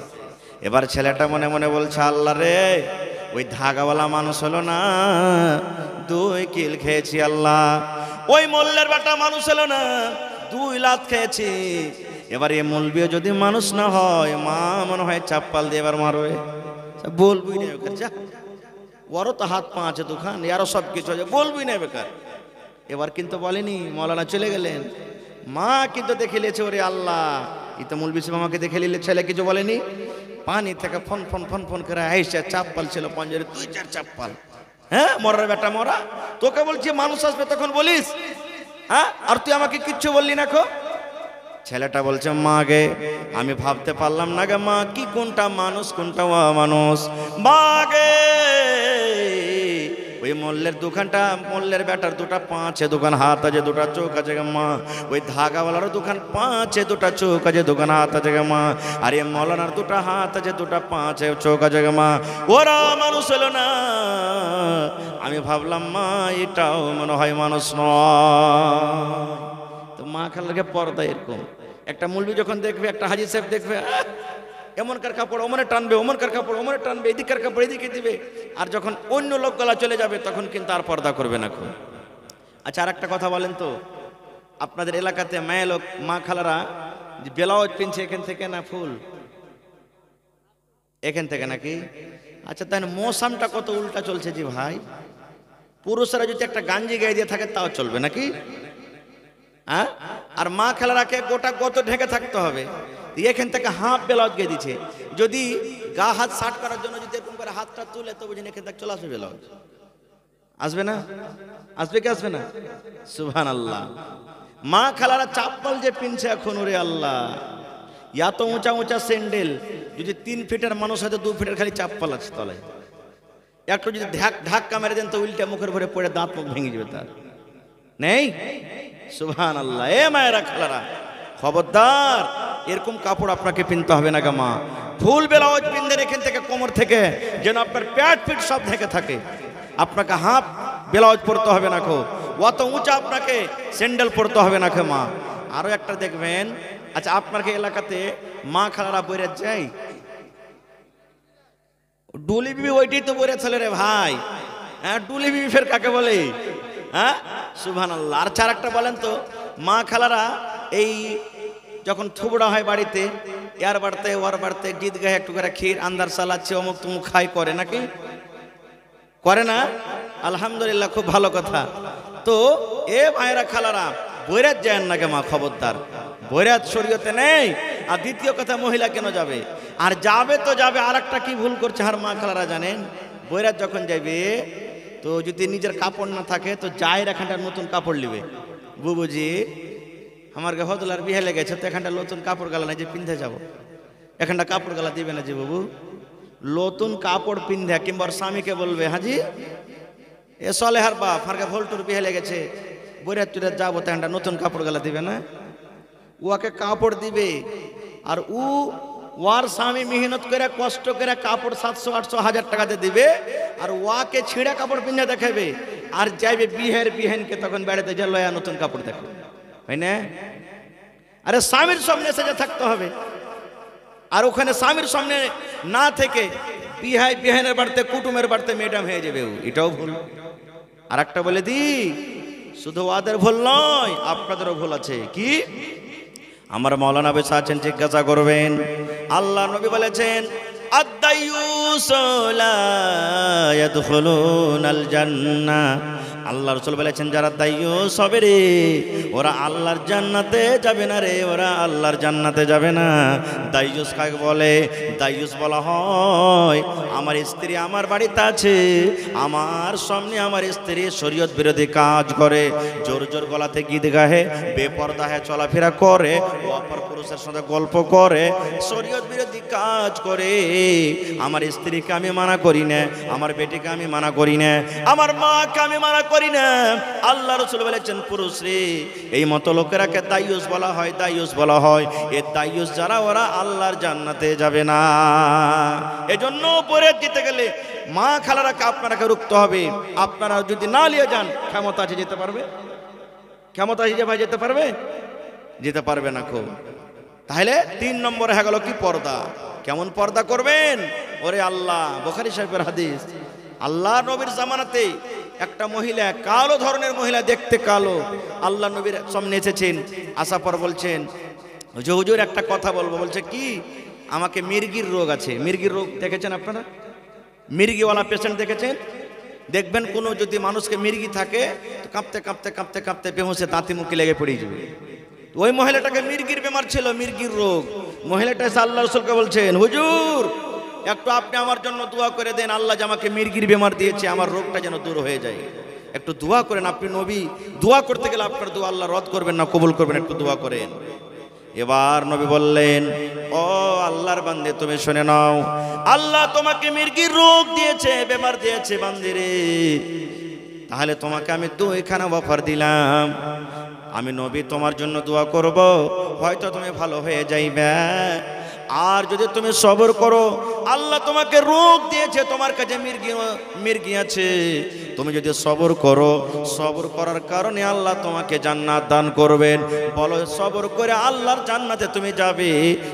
এবার ছেলেটা মনে মনে বলছে আল্লাহ রে, ওই ধাগাওয়ালা মানুষ হলো না, 2 কিল খেয়েছি আল্লাহ। ওই মোল্লের বেটা মানুষ হলো না, 2 লাত খেয়েছি। এবার এই মৌলবিও যদি মানুষ না হয়, মা মনে হয় চাপ্পাল দিয়ে এবার মারবে। বলবি না বেকার, যা, ওরও তো হাত পা আছে দুখান, আরো সব কিছু আছে, বলবি না বেকার। এবার কিন্তু বলেনি, মৌলানা চলে গেলেন। মা কিন্তু দেখে নিয়েছে, ওরে আল্লাহ, ই তো মৌলবি সাহেব আমাকে দেখে নিলে। ছেলে কিছু বলেনি, পানি থেকে ফোন ফোন ফোন ফোন করে আইসা চাপ্পাল ছিল পঞ্জরে, 2-4 চাপ্পাল। হ্যাঁ, মরার বেটা মরা, তোকে বলছি মানুষ আসবে তখন বলিস হ্যাঁ, আর তুই আমাকে কিচ্ছু বললি না খো। ছেলেটা বলছে মা গে, আমি ভাবতে পারলাম না গে মা, কি কোনটা মানুষ কোনটা অমানুষ। মা গে, ওই মোল্লের দোকানটা, মোল্লের বেটার 2টা পা আছে, 2খান হাত আছে, 2টা চোখ আছে গে মা। ওই ধাগাওয়ালারও 2খান পা আছে, 2টা চোখ আছে, 2খান হাত আছে গে মা। আর এই মৌলানার 2টা হাত আছে, 2টা পা আছে, চোখ আছে গে মা। ওরা মানুষ হলো না। আমি ভাবলাম মা, এটাও মনে হয় মানুষ নয়। তো মা খালাকে পর্দা এরকম। একটা মৌলবি যখন দেখবে, একটা হাজি সাহেব দেখবে, এমনকার কাপড় ওমনে টানবে, ওমনকার কাপড় ওমনে টানবে, এদিককার কাপড় এদিকে দিবে। আর যখন অন্য লোক গলা চলে যাবে, তখন কিন্তু আর পর্দা করবে না খুব। আচ্ছা, আর একটা কথা বলেন তো, আপনাদের এলাকাতে মেয়ে লোক, মা খালারা ব্লাউজ পিনছে এখান থেকে না ফুল এখান থেকে নাকি? আচ্ছা, তাই মৌসামটা কত উল্টা চলছে জি ভাই। পুরুষরা যদি একটা গাঞ্জি গায়ে দিয়ে থাকে তাও চলবে নাকি? হ্যাঁ, আর মা খালারাকে গোটা কত ঢেকে থাকতে হবে। এখান থেকে হাফ ব্লাউজ গিয়ে দিচ্ছে। যদি গা হাত শার্ট করার জন্য যদি এরকম করে হাতটা তুলে, তো বুঝেন এখান থেকে চলে আসবে ব্লাউজ। আসবে না? আসবে কি আসবে না? সুবহানাল্লাহ। মা খালারা চাপ্পল যে পিনছে এখন, ওরে আল্লাহ, এত উঁচা উঁচা স্যান্ডেল। যদি 3 ফিটের মানুষ হয়তো 2 ফিটের খালি চাপ্পল আছে তলায়। একটু যদি ধাক্কা মেরে দেন তো উল্টা মুখের ভরে পড়ে দাঁত মুখ ভেঙে যাবে তার। নেই? সুবহানাল্লাহ। এ মায়েরা খালারা, খবরদার, এরকম কাপড় আপনাকে কিনতে হবে না গা মা। ফুল ব্লাউজ পিনদের এখান থেকে কোমর থেকে যেন আপনার প্যাট ফিট সব ঢেকে থাকে। আপনাকে হাফ ব্লাউজ পরতে হবে না খো, অত উঁচা আপনাকে স্যান্ডেল পরতে হবে না খো মা। আরো একটা দেখবেন, আচ্ছা আপনার এলাকাতে মা খালারা বইরে যায়, ডুলি বিবি ওইটাই তো বইরে ছেলে রে ভাই। হ্যাঁ, ডুলি বিবি ফের কাকে বলে? হ্যাঁ, সুবহানাল্লাহ। আর চার একটা বলেন তো, মা খালারা এই যখন থুবড়া হয় বাড়িতে, এর বাড়তে ওর বাড়তে গীত গায়ে একটু করে ক্ষীর আন্দার চালাচ্ছে, অমুক তুমুক খাই, করে নাকি? করে না? আলহামদুলিল্লাহ, খুব ভালো কথা। তো এ ভাইরা খালারা বৈরাত যায় না কে মা, খবরদার, বৈরাত শরীয়তে নেই। আর দ্বিতীয় কথা, মহিলা কেন যাবে? আর যাবে তো যাবে, আর একটা কি ভুল করছে আর মা খালারা জানেন, বৈরাত যখন যাবে তো যদি নিজের কাপড় না থাকে তো যায় এখানটা নতুন কাপড় নিবে। বুবুজি, আমার গে হদলার বিয়ে লেগেছে, তো এখানটা নতুন কাপড় গালা নাই যে পিন্ধে যাব, এখানটা কাপড় গালা দিবে না যে বাবু। নতুন কাপড় পিন্ধে কিংবা স্বামীকে বলবে, হাজি এ সলেহার বাপ ফারকে ভোল্টুর বিয়ে লেগেছে, বৈরাত টুরাত যাবো, তো এখানটা নতুন কাপড় গালা দিবে না, ওকে কাপড় দিবে। আর ওয়ার স্বামী মেহনত করে কষ্ট করে কাপড় 700-800 হাজার টাকাতে দিবে, আর ওয়াকে ছিঁড়া কাপড় পিন্ধে দেখাবে। আর যাইবে বিহের বিহেনকে তখন বেড়াতে যে লয়া নতুন কাপড় দেখবে, হয় না? আরে স্বামীর সামনে সেজে থাকতে হবে। আর ওখানে স্বামীর সামনে না থেকে বিহাই বিহানের বাড়িতে কুটুমের বাড়িতে ম্যাডাম হয়ে যাবে, এটাও ভুল। আর একটা বলে দি, শুধু ওদের ভুল নয়, আপনাদেরও ভুল আছে। কি? আমার মাওলানা বেশা আছেন, জিজ্ঞাসা করবেন। আল্লাহ নবী বলেছেন, আদ-দায়্যুস লা ইয়াদখুলুনাল জান্নাহ আল্লাহ রাসূল বলেছেন যারা দাইয়ুস হবে রে ওরা আল্লাহর জান্নাতে যাবে না রে, ওরা আল্লাহর জান্নাতে যাবে না। দাইয়ুস কাকে বলে? দাইয়ুস বলা হয় আমার স্ত্রী আমার বাড়িতে আছে, আমার সামনে আমার স্ত্রী শরীয়ত বিরোধী কাজ করে, জোর জোর গলাতে গীত গাহে, বেপরদা হয়ে চলাফেরা করে, অপর পুরুষের সাথে গল্প করে, শরীয়ত বিরোধী কাজ করে। আমার স্ত্রীকে আমি মানা করি না, আমার বেটিকে আমি মানা করি না, আমার মাকে আমি মানা করি না। আল্লাহ রাসূল বলেছেন পুরুষ রে এই মতো লোকেরাকে দাইয়ুস বলা হয়, দাইয়ুস বলা হয়। এ দাইয়ুস যারা ওরা আল্লাহর জান্নাতে যাবে না। এজন্য উপরে যেতে গেলে মা খালারাকে আপনারাকে রুখতে হবে। আপনারা যদি না নিয়ে যান ক্ষমতা আছে যেতে পারবে? ক্ষমতা আছে যে ভাই যেতে পারবে? যেতে পারবে না খুব। তাহলে 3 নম্বরে হয়ে গেল কি? পর্দা। কেমন পর্দা করবেন? ওরে আল্লাহ, বুখারী শরীফের হাদিস, আল্লাহ নবীর জামানাতে একটা মহিলা, কালো ধরনের মহিলা, দেখতে কালো, আল্লাহ নবীর সামনে এসেছেন। আসার পর বলছেন হুজুর একটা কথা বলবো। বলছে কি? আমাকে মির্গির রোগ আছে। মির্গির রোগ দেখেছেন আপনারা? মির্গিওয়ালা পেশেন্ট দেখেছেন? দেখবেন কোনো যদি মানুষকে মির্গি থাকে তো কাঁপতে কাঁপতে কাঁপতে কাঁপতে বেহুঁশে দাঁতি মুখে লেগে পড়ে যাবে। ওই মহিলাটাকে মির্গির বেমার ছিল, মির্গির রোগ। মহিলাটা এসে আল্লাহ রাসূলকে বলছেন হুজুর একটু আপনি আমার জন্য দোয়া করে দেন, আল্লাহ যে আমাকে মির্গির বেমার দিয়েছে, আমার রোগটা যেন দূর হয়ে যায়, একটু দোয়া করেন। আপনি নবী, দোয়া করতে গেলে আপনার দোয়া আল্লাহ রদ করবেন না, কবুল করবেন, একটু দোয়া করেন। এবার নবী বললেন ও আল্লাহর বান্দে তুমি শুনে নাও, আল্লাহ তোমাকে মির্গির রোগ দিয়েছে, বেমার দিয়েছে বান্দিরে, তাহলে তোমাকে আমি 2খানা অফার দিলাম। আমি নবী তোমার জন্য দোয়া করব, হয়তো তুমি ভালো হয়ে যাইবে। আর যদি তুমি সবর করো, আল্লাহ তোমাকে রোগ দিয়েছে, তোমার কাছে মির্গি আছে, তুমি যদি সবর করো, সবর করার কারণে আল্লাহ তোমাকে জান্নাত দান করবেন। বলো সবর করে আল্লাহর জান্নাতে তুমি যাবে,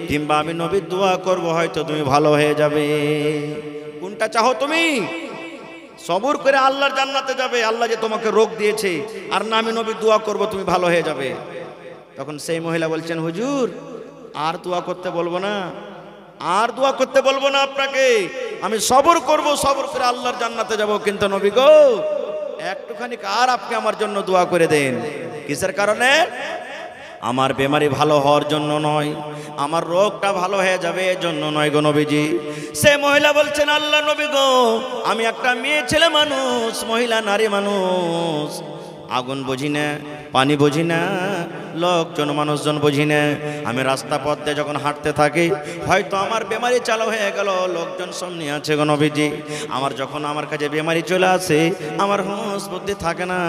কিংবা আমি নবী দোয়া করব, হয়তো তুমি ভালো হয়ে যাবে। কোনটা চাও তুমি? সবর করে আল্লাহর জান্নাতে যাবে, আল্লাহ যে তোমাকে রোগ দিয়েছে, আর না আমি নবী দোয়া করব তুমি ভালো হয়ে যাবে। তখন সেই মহিলা বলছেন হুজুর আর দোয়া করতে বলবো না, আর দোয়া করতে বলবো না আপনাকে, আমি সবর করব, সবর করে আল্লাহর জান্নাতে যাব, কিন্তু নবী গো একটুখানি আর আপনি আমার জন্য দোয়া করে দেন। কিসের কারণে? আমার বেমারি ভালো হওয়ার জন্য নয়, আমার রোগটা ভালো হয়ে যাবে এর জন্য নয় গো নবীজি। সে মহিলা বলছেন আল্লাহ নবী গো আমি একটা মেয়ে ছেলে মানুষ, মহিলা নারী মানুষ, আগুন বুঝি না, পানি বুঝি না, লোকজন মানুষজন বুঝি না। আমি রাস্তা পথ দিয়ে যখন হাঁটতে থাকি, হয়তো আমার বেমারি চালু হয়ে গেল, লোকজন সামনে আছে গো নবীজি, আমার যখন আমার কাছে বেমারি চলে আসে, আমার হুঁশ বুদ্ধি থাকে না,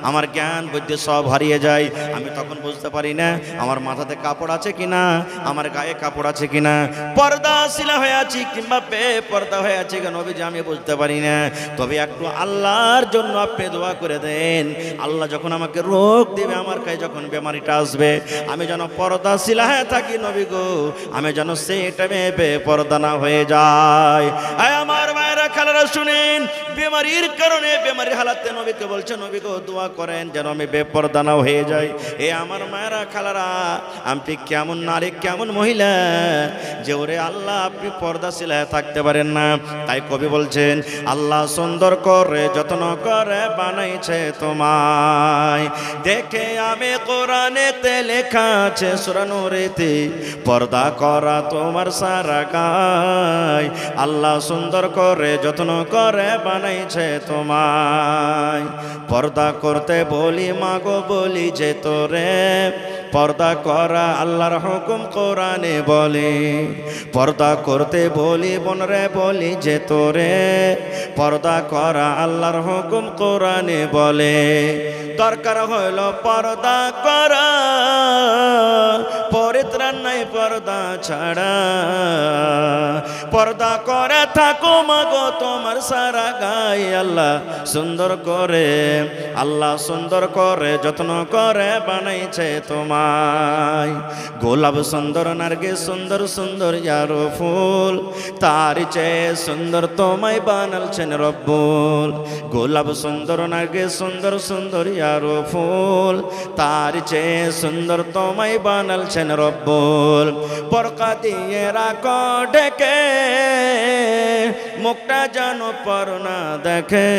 আমার জ্ঞান বুদ্ধি সব হারিয়ে যায়। আমি তখন বুঝতে পারি না আমার মাথাতে কাপড় আছে কিনা, আমার গায়ে কাপড় আছে কিনা, পর্দাশীলা হয়ে আছি কিংবা বেপর্দা হয়ে আছি গো নবীজি, আমি বুঝতে পারি না। তবে একটু আল্লাহর জন্য আপনি দোয়া করে দেন, আল্লাহ যখন আমাকে রোগ দেবে, আমার কাছে যখন বেমারিটা আসবে, আমি যেন পর্দাশীলা হয়ে থাকি নবী গো, আমি যেন সেটা বেপর্দা না হয়ে যায়। আমার মায়েরা খালারা শুনেন, বেমারির কারণে বেমারির হালাতে নবীকে বলছে নবী গো দোয়া করেন যেন আমি বেপর্দা না হয়ে যাই। এ আমার মায়েরা খালারা, আপনি কেমন নারী কেমন মহিলা যে ওরে আল্লাহ আপনি পর্দাশীলা হয়ে থাকতে পারেন না। তাই কবি বলছেন আল্লাহ সুন্দর করে যত্ন করে বানাইছে তোমায়, দেখে আমি কোরআনেতে লেখা আছে সূরা নূরেতে, পর্দা করা তোমার সারা গায়, আল্লাহ সুন্দর করে যত্ন করে বানাইছে তোমায়। পর্দা করতে বলি মাগো বলি যে তোরে, পর্দা করা আল্লাহর হুকুম কোরআনে বলে, পর্দা করতে বলি বোনরে বলি যে তোরে, পর্দা করা আল্লাহর হুকুম কোরআনে বলে। দরকার হইল পর্দা করা, পরিত্রাণ নাই পর্দা ছাড়া, পর্দা করে থাকো মাগো তোমার সারা গায়ে, আল্লাহ সুন্দর করে, আল্লাহ সুন্দর করে যত্ন করে বানাইছে তোমায়। গোলাপ সুন্দর নার্গিস সুন্দর সুন্দর ইয়ারো ফুল, তার চেয়ে সুন্দর তোমায় বানালছেন রব্বুল। গোলাপ সুন্দর নার্গিস সুন্দর সুন্দর ইয়ারো ফুল, তার চেয়ে সুন্দর তোমায় বানালছেন রব্বুল। পরকা দিয়ে রাখো ঢেকে, মুখটা যেন পর না দেখে,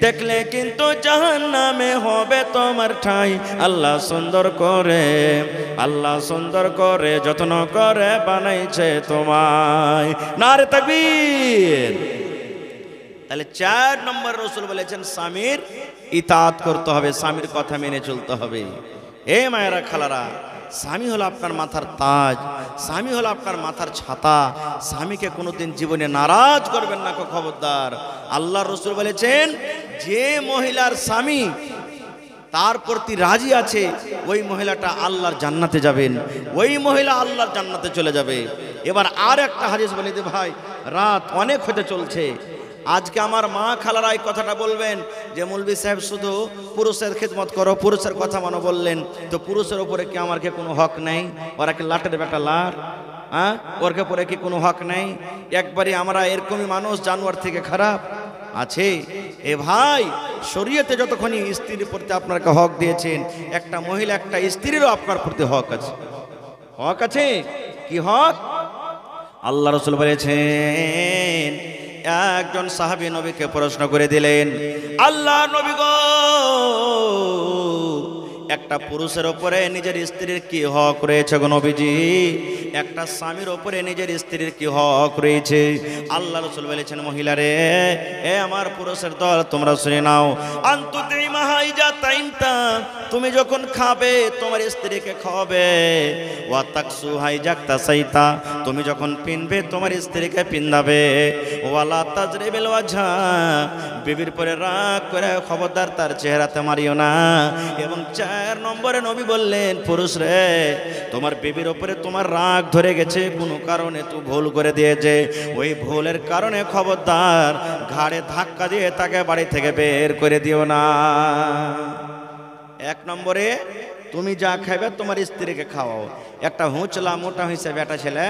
দেখলে কিন্তু জাহান্নামে হবে তোমার ঠাঁই। আল্লাহ সুন্দর করে, আল্লাহ সুন্দর করে যত্ন করে বানাইছে তোমায়। নারে তাকবীর। তাহলে 4 নম্বর রাসূল বলেছেন স্বামীর ইতাআত করতে হবে, স্বামীর কথা মেনে চলতে হবে। এ মায়েরা খালারা, স্বামী হলো আপনার মাথার তাজ, স্বামী হলো আপনার মাথার ছাতা। স্বামীকে কোনোদিন জীবনে নারাজ করবেন না, খবরদার। আল্লাহর রাসূল বলেছেন যে মহিলার স্বামী তার প্রতি রাজি আছে ওই মহিলাটা আল্লাহর জান্নাতে যাবেন, ওই মহিলা আল্লাহর জান্নাতে চলে যাবে। এবার আর একটা হাদিস বলে দিই ভাই, রাত অনেক হতে চলছে। আজকে আমার মা খালারা এই কথাটা বলবেন যে মৌলভী সাহেব শুধু পুরুষের খিদমত করো, পুরুষের কথা মানো বললেন, তো পুরুষের উপরে কি আমার কি কোনো হক নেই? ওরা কি লাটের বেটা লাট? হ্যাঁ, ওর পরে কি কোনো হক নেই? একবারই আমরা এরকমই মানুষ, জানোয়ার থেকে খারাপ আছে? এ ভাই, শরীয়তে যতক্ষণই স্ত্রীর প্রতি আপনাকে হক দিয়েছেন, একটা মহিলা একটা স্ত্রীরও আপনার প্রতি হক আছে। হক আছে। কি হক? আল্লাহ রাসূল বলেছেন, একজন সাহাবী নবীকে প্রশ্ন করে দিলেন, আল্লাহ নবী গো, একটা পুরুষের উপরে নিজের স্ত্রীর কি হক রয়েছে গো নবীজি? একটা স্বামীর উপরে নিজের স্ত্রীর কি হক রয়েছে? আল্লাহ রাসূল বলেছেন, মহিলা রে, এ আমার পুরুষের দল, তোমরা শুনে নাও। তুমি যখন খাবে তোমার স্ত্রীকে খাওয়াবে। ওয়া তাকসু হাইজাক্তা সাইতা, তুমি যখন পিনবে তোমার স্ত্রীকে পিন্দাবে। ওয়ালা তাজরিবিল ওয়াজহা, বিবির পরে রাগ করে খবরদার তার চেহারাতে মারিও না। এবং 4 নম্বরে নবী বললেন, পুরুষ রে, তোমার বিবির উপরে তোমার রাগ ধরে গেছে, কোনো কারণে তুই ভুল করে দিয়েছে, ওই ভুলের কারণে খবরদার ঘাড়ে ধাক্কা দিয়ে তাকে বাড়ি থেকে বের করে দিও না। 1 নম্বরে তুমি যা খাইবে তোমার স্ত্রীকে খাওয়াও। একটা হুঁচলা মোটা হয়েছে বেটা ছেলে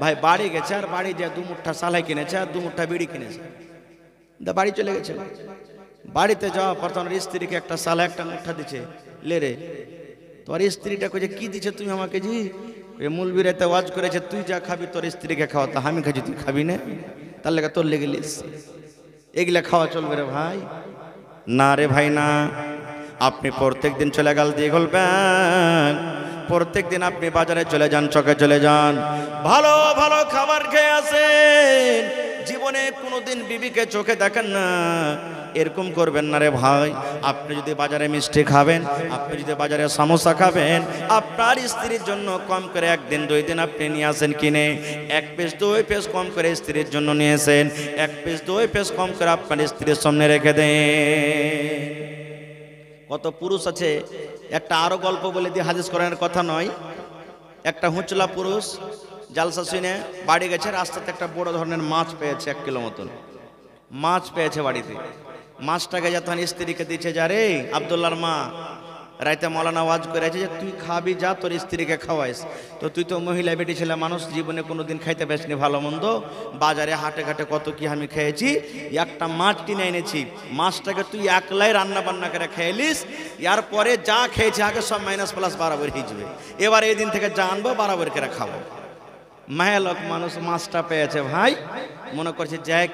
ভাই, বাড়ি গেছে, আর বাড়ি যে 2 মুঠা সালাই কিনেছে আর 2 মুঠা বিড়ি কিনেছে, বাড়ি চলে গেছে। বাড়িতে যাওয়া পর তোমার স্ত্রীকে একটা সালা একটা মুঠা দিচ্ছে, লে রে, তোর স্ত্রীটা কইছে কি দিচ্ছে তুমি আমাকে? জি মূলবীর এতে ওয়াজ করেছে, তুই যা খাবি তোর স্ত্রীকে খাওয়া, তা আমি খাচ্ছি তুই খাবি না, তার লেগে তোর লেগে লিস। এগুলা খাওয়া চলবে রে ভাই? না রে ভাই না। আপনি প্রত্যেক দিন চলে গেল দিয়ে গল্পেন, প্রত্যেক দিন আপনি বাজারে চলে যান, চকে চলে যান, ভালো ভালো খাবার খেয়ে আসেন, জীবনে কোনোদিন বিবিকে চোখে দেখেন না, এরকম করবেন না রে ভাই। আপনি যদি বাজারে মিষ্টি খাবেন, আপনি যদি বাজারে সমোসা খাবেন, আপনার স্ত্রীর জন্য কম করে 1 দিন 2 দিন আপনি নিয়ে আসেন কিনে, 1 পিস 2 পিস কম করে স্ত্রীর জন্য নিয়ে আসেন, 1 পিস 2 পিস কম করে আপনার স্ত্রীর সামনে রেখে দেন। কত পুরুষ আছে, একটা আরো গল্প বলে দিয়ে, হাদিস কোরআনের কথা নয়। একটা হুঁচলা পুরুষ জালসা শুনে বাড়ি গেছে, রাস্তাতে একটা বড় ধরনের মাছ পেয়েছে, 1 কিলো মতন মাছ পেয়েছে বাড়িতে। মাছটাকে যখন স্ত্রীকে দিচ্ছে, যা রে আব্দুল্লাহর মা, রাইতে মৌলানা ওয়াজ করেছে যে তুই খাবি, যা তোর স্ত্রীকে খাওয়াইস। তো তুই তো মহিলা বেটি ছেলে মানুষ, জীবনে কোনোদিন খাইতে পারিসনি ভালো মন্দ, বাজারে হাটে ঘাটে কত কি আমি খেয়েছি, একটা মাছ কিনে এনেছি, মাছটাকে তুই একলাই রান্না বান্না করে খেয়েলিস, এর পরে যা খেয়েছি আগে সব মাইনাস প্লাস বরাবর হয়ে যাবে, এবার এই দিন থেকে যা আনবো বরাবর করে খাবো। মায়া লোক মানুষ মাছটা পেয়েছে ভাই, মনে করছে যাক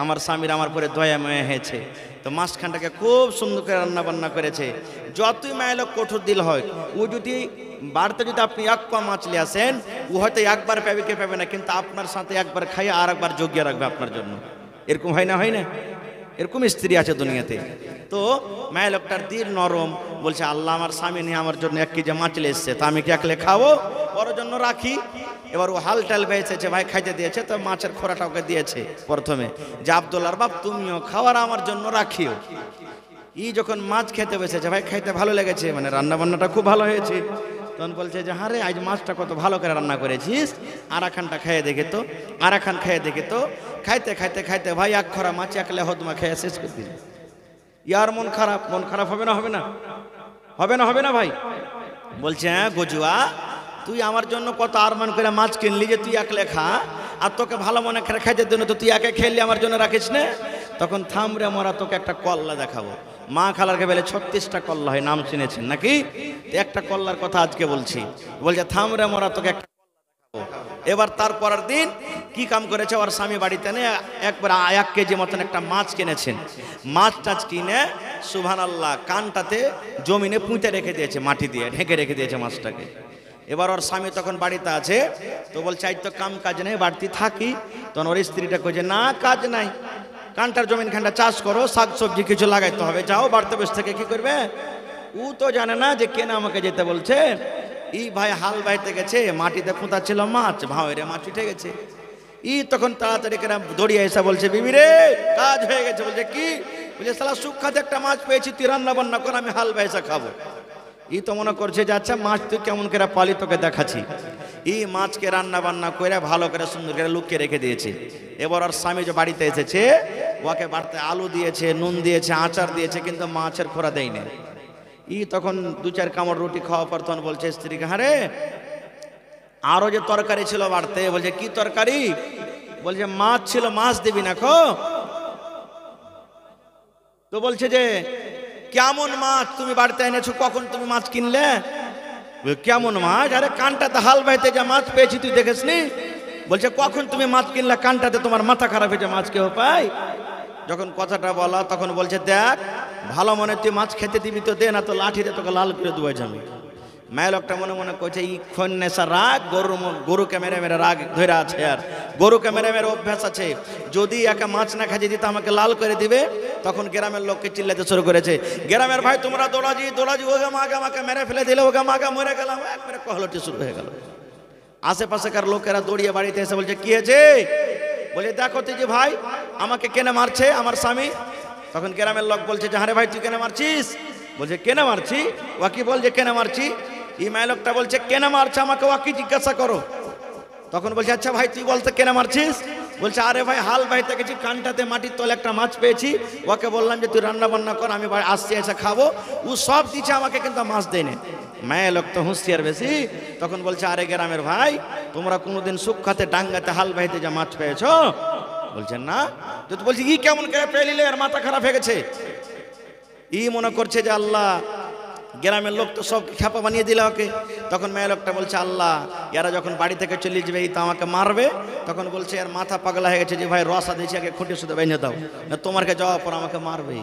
আমার স্বামীর আমার পরে দয়া মায়া হয়েছে, তো মাছখানটাকে খুব সুন্দর করে রান্না বান্না করেছে। যতই মায়া লোক কঠোর দিল হয়, ও যদি বাড়িতে যদি আপনি 1 পা মাছ নিয়ে আসেন, ও হয়তো একবার পাবে কে পাবে না, কিন্তু আপনার সাথে একবার খাইয়ে আর একবার যোগ্য রাখবে আপনার জন্য। এরকম হয় না? হয় না? এরকম স্ত্রী আছে দুনিয়াতে। তো মায়া লোকটার দিল নরম, বলছে আল্লাহ আমার স্বামী নিয়ে আমার জন্য 1 কেজি মাছ নিয়ে এসছে, তা আমি কি একলে খাবো, ওর জন্য রাখি। এবার ও হাল টাল পেয়েছে, ভাই খাইতে দিয়েছে, তো মাছের খোরাটা ওকে দিয়েছে প্রথমে, যে আব্দুল্লাহর বাপ তুমিও খাওয়ার আমার জন্য রাখিও। ই যখন মাছ খেতে বসেছে, ভাই খাইতে ভালো লেগেছে, মানে রান্না বান্নাটা খুব ভালো হয়েছে, তখন বলছে যে হ্যাঁ রে, আজ মাছটা কত ভালো করে রান্না করেছিস, আর একখানটা খেয়ে দেখে তো, আর একখান খেয়ে দেখে তো। খাইতে খাইতে খাইতে ভাই 1 খরা মাছ একলে হদমা খেয়ে শেষ করে দিল। ইয়ার মন খারাপ, মন খারাপ হবে না? হবে না? হবে না? হবে না ভাই? বলছে হ্যাঁ গজুয়া, তুই আমার জন্য কত আরমান করে মাছ কিনলি যে তুই একলে খা, আর তোকে ভালো মনে করে খাইতে জন্য তো তুই একে খেললি, আমার জন্য রাখিস না। তখন থাম রে মরা, তোকে একটা কল্লা দেখাবো। মা খালারকে বলে 36টা কল্লা হয়, নাম শুনেছেন নাকি? একটা কল্লার কথা আজকে বলছি। বলছে থাম রে মরা, তোকে একটা কল্লা দেখাবো। এবার তার পরের দিন কি কাম করেছে, ওর স্বামী বাড়িতে নেই, একবার 1 কেজি মতন একটা মাছ কিনেছেন। মাছ টাছ কিনে সুবহানাল্লাহ কানটাতে জমিনে পুঁতে রেখে দিয়েছে, মাটি দিয়ে ঢেকে রেখে দিয়েছে মাছটাকে। এবার ওর স্বামী তখন বাড়িতে আছে, তো বলছে আজ তো কাম কাজ নেই, বাড়তি থাকি। তখন ওর স্ত্রীটা কইছে না কাজ নাই, কানটার জমিন খানটা চাষ করো, শাক সবজি কিছু লাগাইতে হবে, যাও বাড়তে বসে থেকে কি করবে। ও তো জানে না যে কেন আমাকে যেতে বলছে। ই ভাই হাল বাইতে গেছে, মাটিতে পুঁতা ছিল মাছ, ভাঁড়ে মাছ উঠে গেছে। ই তখন তাড়াতাড়ি করে দড়িয়ে এসে বলছে বিবি রে কাজ হয়ে গেছে। বলছে কি? বলছে শালা সুখ্যাতে একটা মাছ পেয়েছি, তুই রান্না বান্না কর, আমি হাল বাইসা খাবো। ই তো মনে করছে যে আচ্ছা মাছ তুই কেমন করে পালি তোকে দেখাচ্ছি। ই মাছকে রান্না বান্না করে ভালো করে সুন্দর করে লুকিয়ে রেখে দিয়েছে। এবার ওর স্বামী যে বাড়িতে এসেছে, ওকে বাড়তে আলু দিয়েছে, নুন দিয়েছে, আচার দিয়েছে, কিন্তু মাছের খোরা দেয়নি। ই তখন 2-4 কামড় রুটি খাওয়া পর তখন বলছে স্ত্রীকে, হ্যাঁ রে আরো যে তরকারি ছিল বাড়তে। বলছে কি তরকারি? বলছে মাছ ছিল, মাছ দিবি না খো। তো বলছে যে কেমন মাছ তুমি বাড়িতে এনেছো, কখন তুমি মাছ কিনলে? কেমন মাছ? আরে কানটাতে হাল বাইতে যা মাছ পেয়েছি তুই দেখেসনি? বলছে কখন তুমি মাছ কিনলে? কানটাতে তোমার মাথা খারাপ হয়েছে, মাছ কেউ পায়? যখন কথাটা বলা তখন বলছে দেখ ভালো মনে তুই মাছ খেতে দিবি তো দে, না তো লাঠিতে তোকে লাল করে দুয়াই যাবে। মায়ের লোকটা মনে মনে করছে ই খন্নেসা রাগ, গরুকে মেরে মেরে রাগ ধরে আছে, আর গরুকে মেরে মেরে অভ্যাস আছে। যদি একা মাছ না খাইয়ে দিতে আমাকে লাল করে দিবে। তখন গ্রামের লোককে চিল্লাতে শুরু করেছে, গ্রামের ভাই তোমরা দৌড়াজি দৌড়াজি, ওগা মাগা আমাকে মেরে ফেলে দিলে, ওগা মাগা মরে গেলাম, একবারে কহলটি শুরু হয়ে গেল। আশেপাশেকার লোকেরা দৌড়িয়ে বাড়িতে এসে বলছে কি হয়েছে? বলে দেখো তুই যে ভাই আমাকে কেনে মারছে আমার স্বামী। তখন গ্রামের লোক বলছে যে আরে ভাই তুই কেনে মারছিস? বলছে কেনে মারছি? ওয়াকি বলছে কেনে মারছি? এই মাই লোকটা বলছে কেনে মারছে আমাকে, ওয়াকি জিজ্ঞাসা করো। তখন বলছে আচ্ছা ভাই তুই বলতে কেনে মারছিস? বলছে আরে ভাই হাল বাইতে গেছি, কানটাতে মাটির তলে একটা মাছ পেয়েছি, ওকে বললাম যে তুই রান্না বান্না কর, আমি আসছি এসে খাবো। ও সব দিচ্ছে আমাকে, কিন্তু মাছ দেয়নি। মায়ের লোক তো হুঁশিয়ার বেশি। তখন বলছে আরে গ্রামের ভাই তোমরা কোনোদিন সুখ্যাতে ডাঙ্গাতে হাল বাইতে যা মাছ পেয়েছো? বলছেন না। তো বলছি ই কেমন করে পেলিলে, আর মাথা খারাপ হয়ে গেছে। ই মনে করছে যে আল্লাহ গ্রামের লোক তো সব খেপা বানিয়ে দিলে ওকে। তখন মেয়ে লোকটা বলছে আল্লাহ এরা যখন বাড়ি থেকে চলে যাবে এই তো আমাকে মারবে। তখন বলছে আর মাথা পাগলা হয়ে গেছে যে ভাই রসা দিয়েছি, আগে খুঁটি শুধু বেঁধে দাও, না তোমারকে যাওয়ার পর আমাকে মারবে।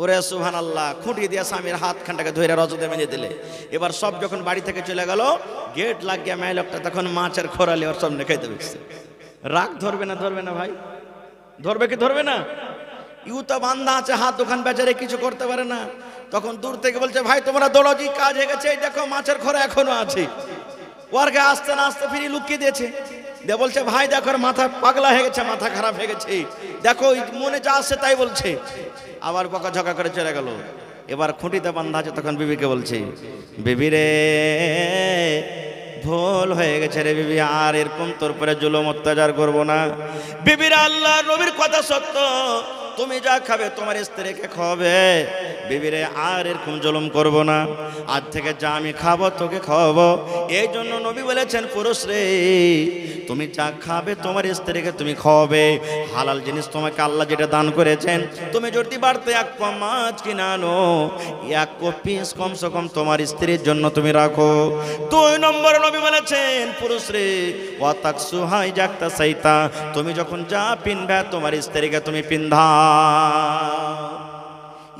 ওরে সুবহানাল্লাহ, খুঁটি দিয়ে স্বামীর হাত খানটাকে ধরে রসদে বেঁধে দিলে। এবার সব যখন বাড়ি থেকে চলে গেল, গেট লাগিয়ে মেয়ে লোকটা তখন মাছের খোরালি ওর সামনে খাইতে বসছে। রাগ ধরবে না? ধরবে না ভাই? ধরবে কি ধরবে না? ইউ তো বান্ধা আছে, হাত দোকান বেচারে কিছু করতে পারে না। তখন দূর থেকে বলছে ভাই তোমরা দৌড়াজি, কাজ হয়ে গেছে, এই দেখো মাছের খোরা এখনো আছে। ওরকে আসতে না আসতে ফিরে লুকিয়ে দিয়েছে। দিয়ে বলছে ভাই দেখো মাথা পাগলা হয়ে গেছে, মাথা খারাপ হয়ে গেছে, দেখো মনে যা আসছে তাই বলছে। আবার বকাঝকা করে চলে গেল। এবার খুঁটিতে বান্ধা আছে, তখন বিবিকে বলছে বিবি রে ভুল হয়ে গেছে রে বিবি, আর এরকম তোর পরে জুলুম অত্যাচার করবো না। বিবির আল্লাহ নবীর কথা সত্য, তুমি যা খাবে তোমার স্ত্রীকে খাওয়াবে। বিবিরে আর এরকম জুলুম করবো না, আজ থেকে যা আমি খাবো তোকে খাওয়াবো। এই জন্য নবী বলেছেন পুরুষ রে তুমি যা খাবে তোমার স্ত্রীকে তুমি খাওয়াবে। হালাল জিনিস তোমাকে আল্লাহ যেটা দান করেছেন, তুমি যদি বাড়তে 1 পা মাছ কিনে আনো, 1 পিস কমসে কম তোমার স্ত্রীর জন্য তুমি রাখো। 2 নম্বর নবী বলেছেন পুরুষ রে ওয়াতাক সুহাই জাগতা সাইতা, তুমি যখন যা পিনবে তোমার স্ত্রীকে তুমি পিন্ধা।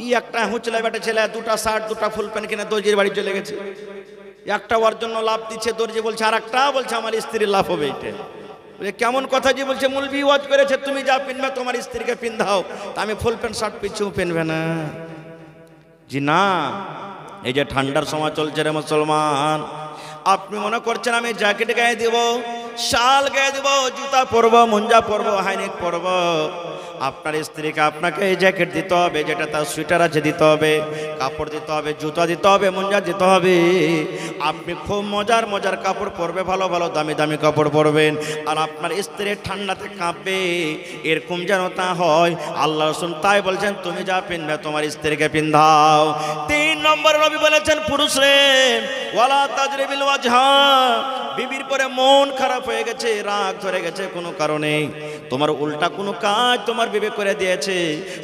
ই একটা হুঁচলা বেটা ছেলে 2টা শার্ট 2টা ফুল প্যান্ট কিনে দর্জির বাড়ি চলে গেছে। একটা ওর জন্য লাভ দিচ্ছে, দর্জি বলছে আর একটা বলছে আমার স্ত্রীর লাভ হবে। এটা কেমন কথা যে বলছে মুলবি ওয়াজ করেছে তুমি যা পিনবে তোমার স্ত্রীকে পিন্ধাও, তা আমি ফুল প্যান্ট শার্ট পিছু পিনবে না? জি না। এই যে ঠান্ডার সময় চলছে রে মুসলমান, আপনি মনে করছেন আমি জ্যাকেট গায়ে দিব, শাল গায়ে দিব, জুতা পরবো, মুঞ্জা পরবো, হাইনেক পরবো। আপনার স্ত্রীকে আপনাকে এই জ্যাকেট দিতে হবে, যেটা তার সোয়েটার আছে দিতে হবে, কাপড় দিতে হবে, জুতা দিতে হবে, মুঞ্জা দিতে হবে। আপনি খুব মজার মজার কাপড় পরবে, ভালো ভালো দামি দামি কাপড় পরবেন। আর আপনার স্ত্রী ঠান্ডাতে কাঁপবে, এরকম যেন তা হয়। আল্লাহ রাসূল তাই বলছেন তুমি যা পিনবে তোমার স্ত্রীকে পিন্ধাও। 3 নম্বর নবী বলেছেন পুরুষ রে ওয়ালা তাজরিবিল ওয়াজহা, বিবির পরে মন খারাপ হয়ে গেছে, রাগ ধরে গেছে কোনো কারণে, তোমার উল্টা কোনো কাজ তোমার বিবে করে দিয়েছে,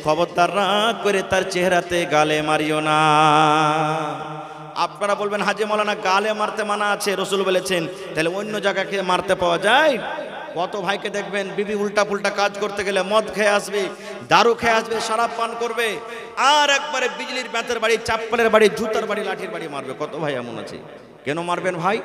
খবরদার রাগ করে তার চেহারাতে গালে মারিও না। আপনারা বলবেন হাজি মাওলানা গালে মারতে মানা আছে, রসুল বলেছেন, তাহলে অন্য জায়গাকে মারতে পাওয়া যায়? কত ভাইকে দেখবেন বিবি উল্টা পুল্টা কাজ করতে গেলে মদ খেয়ে আসবে, দারু খেয়ে আসবে, শরাব পান করবে, আর একবারে বিজলির ব্যাতের বাড়ি, চাপ্পলের বাড়ি, জুতার বাড়ি, লাঠির বাড়ি মারবে। কত ভাই এমন আছে। কেন মারবেন ভাই?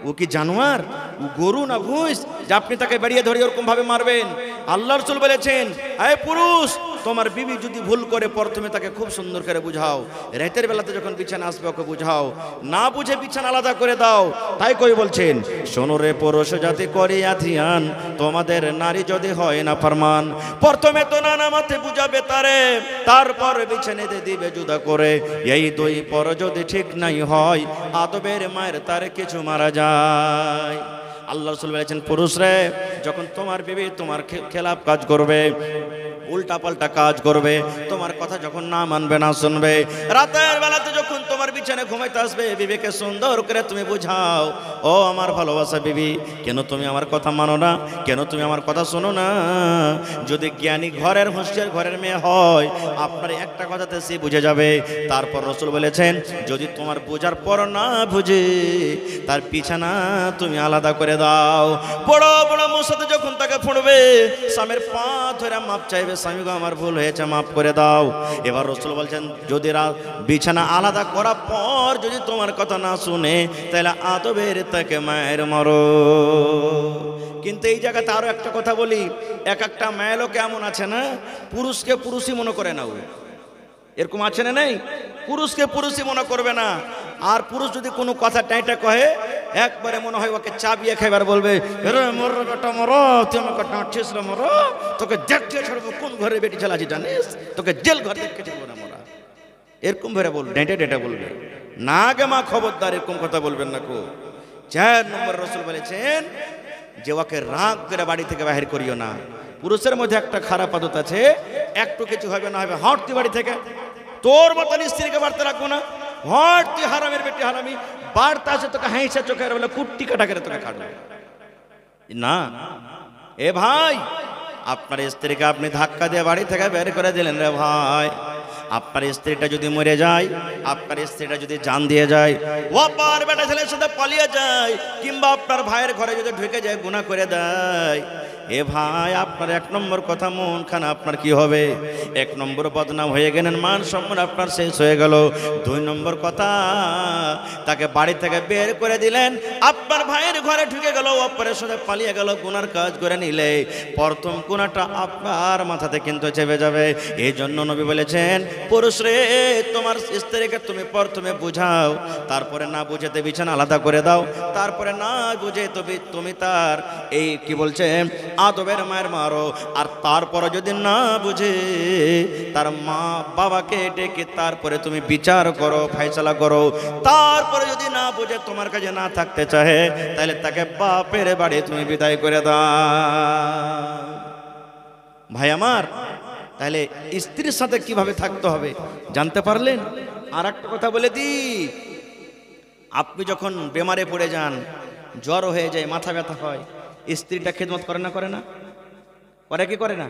ও কি জানোয়ার? ও গরু না ভুঁস যে আপনি তাকে বেরিয়ে ধরে ওরকম ভাবে মারবেন? আল্লাহ রাসূল বলেছেন, হে পুরুষ, তোমার বিবি যদি ভুল করে প্রথমে তাকে খুব সুন্দর করে বুঝাও, রাতের বেলাতে যখন বিছানা আসবে ওকে বুঝাও, না বুঝে বিছানা আলাদা করে দাও। তাই কই বলছেন, শোনো রে পুরুষ জাতি করিয়া ধ্যান, তোমাদের নারী যদি হয় না ফরমান, প্রথমে তো নানা মাথে বুঝাবে তারে, তারপর বিছানাতে দিবে জুদা করে, এই দুই পর যদি ঠিক নাই হয়, আদবের মায়ের তারে কিছু মারা যায়। আল্লাহ রাসূল বলেছেন, পুরুষ রে, যখন তোমার বিবি তোমার খেলাফ কাজ করবে, উল্টা পাল্টা কাজ করবে, তোমার কথা যখন না মানবে, না শুনবে, রাতের বেলাতে যখন তোমার বিছানায় ঘুমাইতে আসবে, বিবিকে সুন্দর করে তুমি বুঝাও, ও আমার ভালোবাসা বিবি, কেন তুমি আমার কথা মানো না? কেন তুমি আমার কথা শোনো না? যদি জ্ঞানী ঘরের হুঁশিয়ার ঘরের মেয়ে হয়, আপনার একটা কথাতে সে বুঝে যাবে। তারপর রাসূল বলেছেন, যদি তোমার বোঝার পর না বুঝে, তার বিছানা তুমি আলাদা করে দাও। বড় বড় মুসাতে যখন তাকে ফুঁড়বে, স্বামীর পা ধরে মাপ চাইবে, স্বামী গো আমার ভুল হয়েছে, মাফ করে দাও। এবার রাসূল বলছেন, যদি বিছানা আলাদা করার পর যদি তোমার কথা না শুনে, তাহলে আদবের তাকে মায়ের মারো। কিন্তু এই জায়গাতে আরো একটা কথা বলি, এক একটা মেয়ে লোক এমন আছে না, পুরুষকে পুরুষই মনে করে না। এরকম আছে না? নেই? পুরুষকে পুরুষই মনে করবে না। আর পুরুষ যদি কোনো কথা টাইটা কহে, একবারে মনে হয় ওকে চাবিয়ে খাইবার বলবে, তোকে দেখতে ছাড়বো, কোন ঘরে বেটি ছেলে আছে জানিস, তোকে জেল ঘর দেখতে ছাড়বো না মোরা। এরকম ভরে বল, ডেটে ডেটে বলবে না গে মা, খবরদার এরকম কথা বলবেন না কো। 4 নম্বর রাসূল বলেছেন যে ওকে রাগ করে বাড়ি থেকে বাহির করিও না। পুরুষের মধ্যে একটা খারাপ আদত আছে, একটু কিছু হবে না হবে হট তুই বাড়ি থেকে, তোর মতন স্ত্রীকে বাড়তে রাখবো না, হট তুই হারামের বেটি হারামি, বাড়তে আসে তোকে হাইসা চোখের বলে কুট্টি কাটা করে তোকে খাটবে না। এ ভাই, আপনার স্ত্রীকে আপনি ধাক্কা দিয়ে বাড়ি থেকে বের করে দিলেন রে ভাই, আপনার স্ত্রীটা যদি মরে যায়, আপনার স্ত্রীটা যদি জান দিয়ে যায়, ও আপনার বেটা ছেলের সাথে পালিয়ে যায়, কিংবা আপনার ভাইয়ের ঘরে যদি ঢুকে যায়, গুনাহ করে দেয়, এ ভাই আপনার 1 নম্বর কথা মন খানা আপনার কি হবে? 1 নম্বর বদনাম হয়ে গেলেন, মান সম্মান আপনার শেষ হয়ে গেল। 2 নম্বর কথা, তাকে বাড়ি থেকে বের করে দিলেন, আপনার ভাইয়ের ঘরে ঢুকে গেল, অপরের সাথে পালিয়ে গেল, গুনার কাজ করে নিলে প্রথম গুনাহটা আপনার মাথাতে কিন্তু চেপে যাবে। এই জন্য নবী বলেছেন, পুরুষ রে, তোমার স্ত্রীকে তুমি প্রথমে বুঝাও, তারপরে না বুঝেতে বিছানা আলাদা করে দাও, তারপরে না বুঝে তুমি তার এই কি বলছে আদবের মায়ের মারো, আর তারপরে যদি না বুঝে তার মা বাবাকে ডেকে তারপরে তুমি বিচার করো, ফয়সালা করো, তারপরে যদি না বুঝে তোমার কাছে না থাকতে চাহে, তাহলে তাকে বাপের বাড়ি তুমি বিদায় করে দাও। ভাই আমার, তাহলে স্ত্রীর সাথে কিভাবে থাকতে হবে জানতে পারলেন? আর একটা কথা বলে দিই, আপনি যখন বেমারে পড়ে যান, জ্বর হয়ে যায়, মাথা ব্যথা হয়, স্ত্রীটা খেদমত করে না? করে না? করে কি করে না?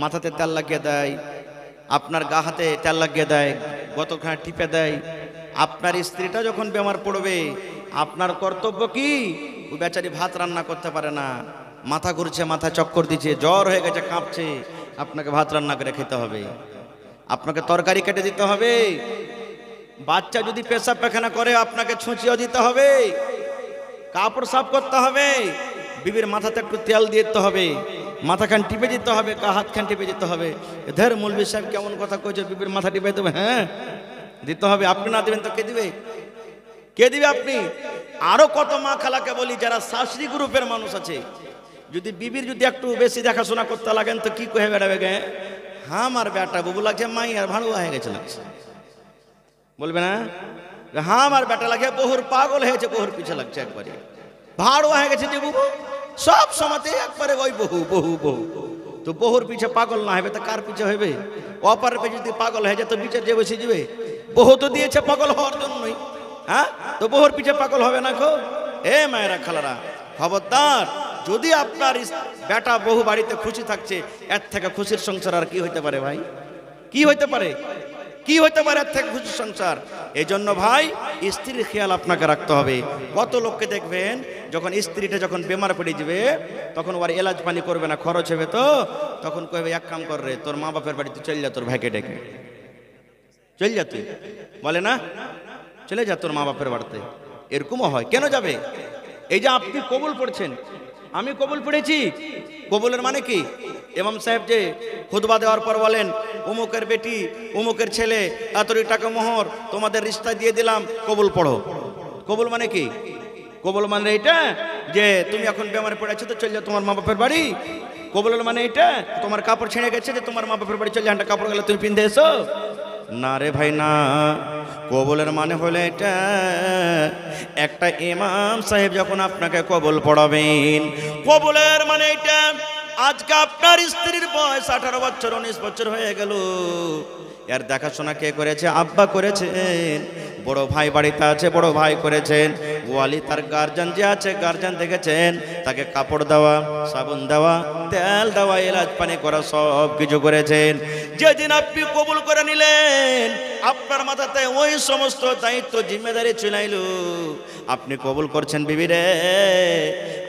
মাথাতে তেল লাগিয়ে দেয়, আপনার গা হাতে তেল লাগিয়ে দেয়, গতখানে টিপে দেয়। আপনার স্ত্রীটা যখন বেমার পড়বে, আপনার কর্তব্য কি? ওই বেচারি ভাত রান্না করতে পারে না, মাথা ঘুরছে, মাথা চক্কর দিচ্ছে, জ্বর হয়ে গেছে, কাঁপছে, আপনাকে ভাত রান্না করে খেতে হবে, আপনাকে তরকারি কেটে দিতে হবে। বাচ্চা যদি পেশাব পায়খানা করে, আপনাকে ছুঁচিও দিতে হবে, কাপড় সাফ করতে হবে, বিবির মাথাতে একটু তেল দিয়ে দিতে হবে, মাথাখান টিপে দিতে হবে, হাতখান টিপে দিতে হবে। ধর মৌলভী সাহেব কেমন কথা কইছে, বিবির মাথা টিপে দেবে? হ্যাঁ, দিতে হবে। আপনি না দিবেন তো কে দিবে? কে দিবে? আপনি। আরো কত মা খালাকে বলি, যারা শাশুড়ি গ্রুপের মানুষ আছে, যদি বিবির যদি একটু বেশি দেখাশোনা করতে লাগেন তো কি কহে বেড়াবে গে, হ্যাঁ আমার বেটা বুবু লাগছে, মাই আর ভাড়ুয়া হয়ে গেছে লাগছে, বলবে না? হ্যাঁ আমার বেটা লাগে, বহুর পাগল হয়েছে, বহুর পিছে লাগছে, একবারে ভাড়ুয়া হয়ে গেছে যে বুবু, সব সময়তে একবারে ওই বহু বহু বহু। তো বহুর পিছে পাগল না হবে তো কার পিছে হবে? অপার পিছে যদি পাগল হয়ে যায় তো বিচার যে বসে যাবে। বহু তো দিয়েছে পাগল হওয়ার জন্যই, হ্যাঁ, তো বহুর পিছে পাগল হবে না গো? এ মায়েরা খালারা, খবরদার, যদি আপনার বেটা বহু বাড়িতে খুশি থাকছে, এর থেকে খুশির সংসার আর কি হইতে পারে ভাই? কি হইতে পারে? কি হতে পারে এর থেকে খুশি সংসার? এই জন্য ভাই স্ত্রীর খেয়াল আপনাকে রাখতে হবে। কত লোককে দেখবেন যখন স্ত্রীটা যখন বেমার পড়ে যাবে তখন ওর এলাজ পানি করবে না, খরচ হবে, তো তখন কইবে এক কাম কর রে, তোর মা বাপের বাড়িতে চল যা, তোর ভাইকে ডেকে চল যা, তুই বলে না চলে যা তোর মা বাপের বাড়িতে। এরকমও হয়। কেন যাবে? এই যে আপনি কবুল পড়ছেন, আমি কবুল পড়েছি, কবুলের মানে কি? ইমাম সাহেব যে খুতবা দেওয়ার পর বলেন অমুকের বেটি অমুকের ছেলে এতটি টাকা মোহর তোমাদের রিশতা দিয়ে দিলাম, কবুল পড়ো। কবুল মানে কি? কবুল মানে এটা যে তুমি এখন বেমারে পড়ে আছো তো চল যাও তোমার মা বাপের বাড়ি। কবুলের মানে এটা তোমার কাপড় ছিঁড়ে গেছে যে তোমার মা বাপের বাড়ি চল যাও, কাপড় গেলে তুমি পিনতে এসো। না রে ভাই না, কবুলের মানে হলো এটা একটা ইমাম সাহেব যখন আপনাকে কবুল পড়াবেন, কবুলের মানে এটা আজকে আপনার স্ত্রীর বয়স 18 বছর 19 বছর হয়ে গেল, এর দেখাশোনা কে করেছে? আব্বা করেছেন। বড় ভাই বাড়িতে আছে, বড় ভাই করেছেন। ওয়ালি তার গার্জিয়ান যে আছে, গার্জিয়ান দেখেছেন, তাকে কাপড় দেওয়া, সাবুন দেওয়া, তেল দেওয়া, এলাচ পানি করা, সব কিছু করেছেন। যেদিন আপনি কবুল করে নিলেন আপনার মাথাতে ওই সমস্ত দায়িত্ব জিম্মেদারি চলাইল। আপনি কবুল করছেন বিবি রে,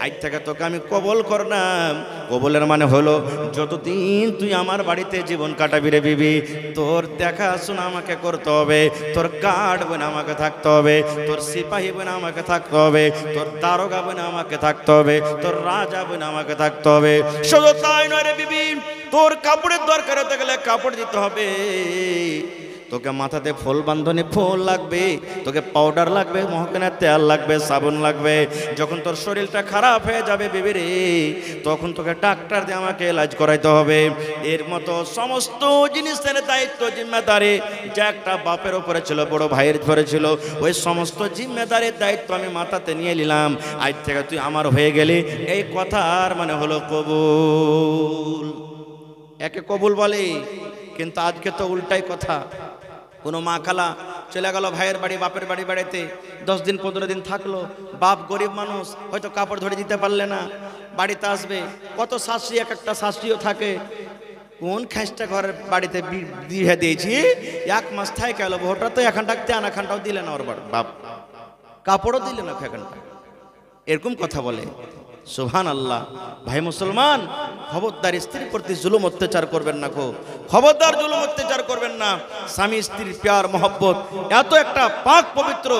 আজ থেকে তোকে আমি কবুল করলাম। কবুলের মানে হলো যতদিন তুই আমার বাড়িতে জীবন কাটাবি রে বিবি, তোর দেখাশোনা আমাকে করতে হবে, তোর গার্ড বোন আমাকে থাকতে হবে, তোর সিপাহী বোন আমাকে থাকতে হবে, তোর দারোগা বোন আমাকে থাকতে হবে, তোর রাজা বোন আমাকে থাকতে হবে। শুধু তাই নয় রে বিবি, তোর কাপড়ের দরকার হতে গেলে কাপড় দিতে হবে, তোকে মাথাতে ফুল বান্ধনী ফুল লাগবে, তোকে পাউডার লাগবে, মহকেনার তেল লাগবে, সাবুন লাগবে। যখন তোর শরীরটা খারাপ হয়ে যাবে বিবি রে, তখন তোকে ডাক্তার দিয়ে আমাকে এলাজ করাইতে হবে। এর মতো সমস্ত জিনিসের দায়িত্ব জিম্মেদারি যা একটা বাপের ওপরে ছিল, বড় ভাইয়ের উপরে ছিল, ওই সমস্ত জিম্মেদারির দায়িত্ব আমি মাথাতে নিয়ে নিলাম। আজ থেকে তুই আমার হয়ে গেলি, এই কথার মানে হলো কবুল। একে কবুল বলে, কিন্তু আজকে তো উল্টাই কথা। কোনো মা খালা চলে গেল ভাইয়ের বাড়ি, বাপের বাড়ি বেড়াতে, 10 দিন 15 দিন থাকলো, বাপ গরিব মানুষ, হয়তো কাপড় ধরে দিতে পারলে না, বাড়িতে আসবে। কত শাশুড়ি, এক একটা শাশুড়িও থাকে, কোন খাসটা ঘরের বাড়িতে দিয়ে দিয়েছি, 1 মাস থাকে গেল, ভোটা তো এখন ডাকতে আনাখানটাও দিলে না, ওর বাপ কাপড়ও দিলে না এখানটা, এরকম কথা বলে। সুবহান আল্লাহ। ভাই মুসলমান, খবরদার স্ত্রীর প্রতি জুলুম অত্যাচার করবেন না গো, খবরদার জুলুম অত্যাচার করবেন না। স্বামী স্ত্রীর প্যার মহব্বত এত একটা পাক পবিত্র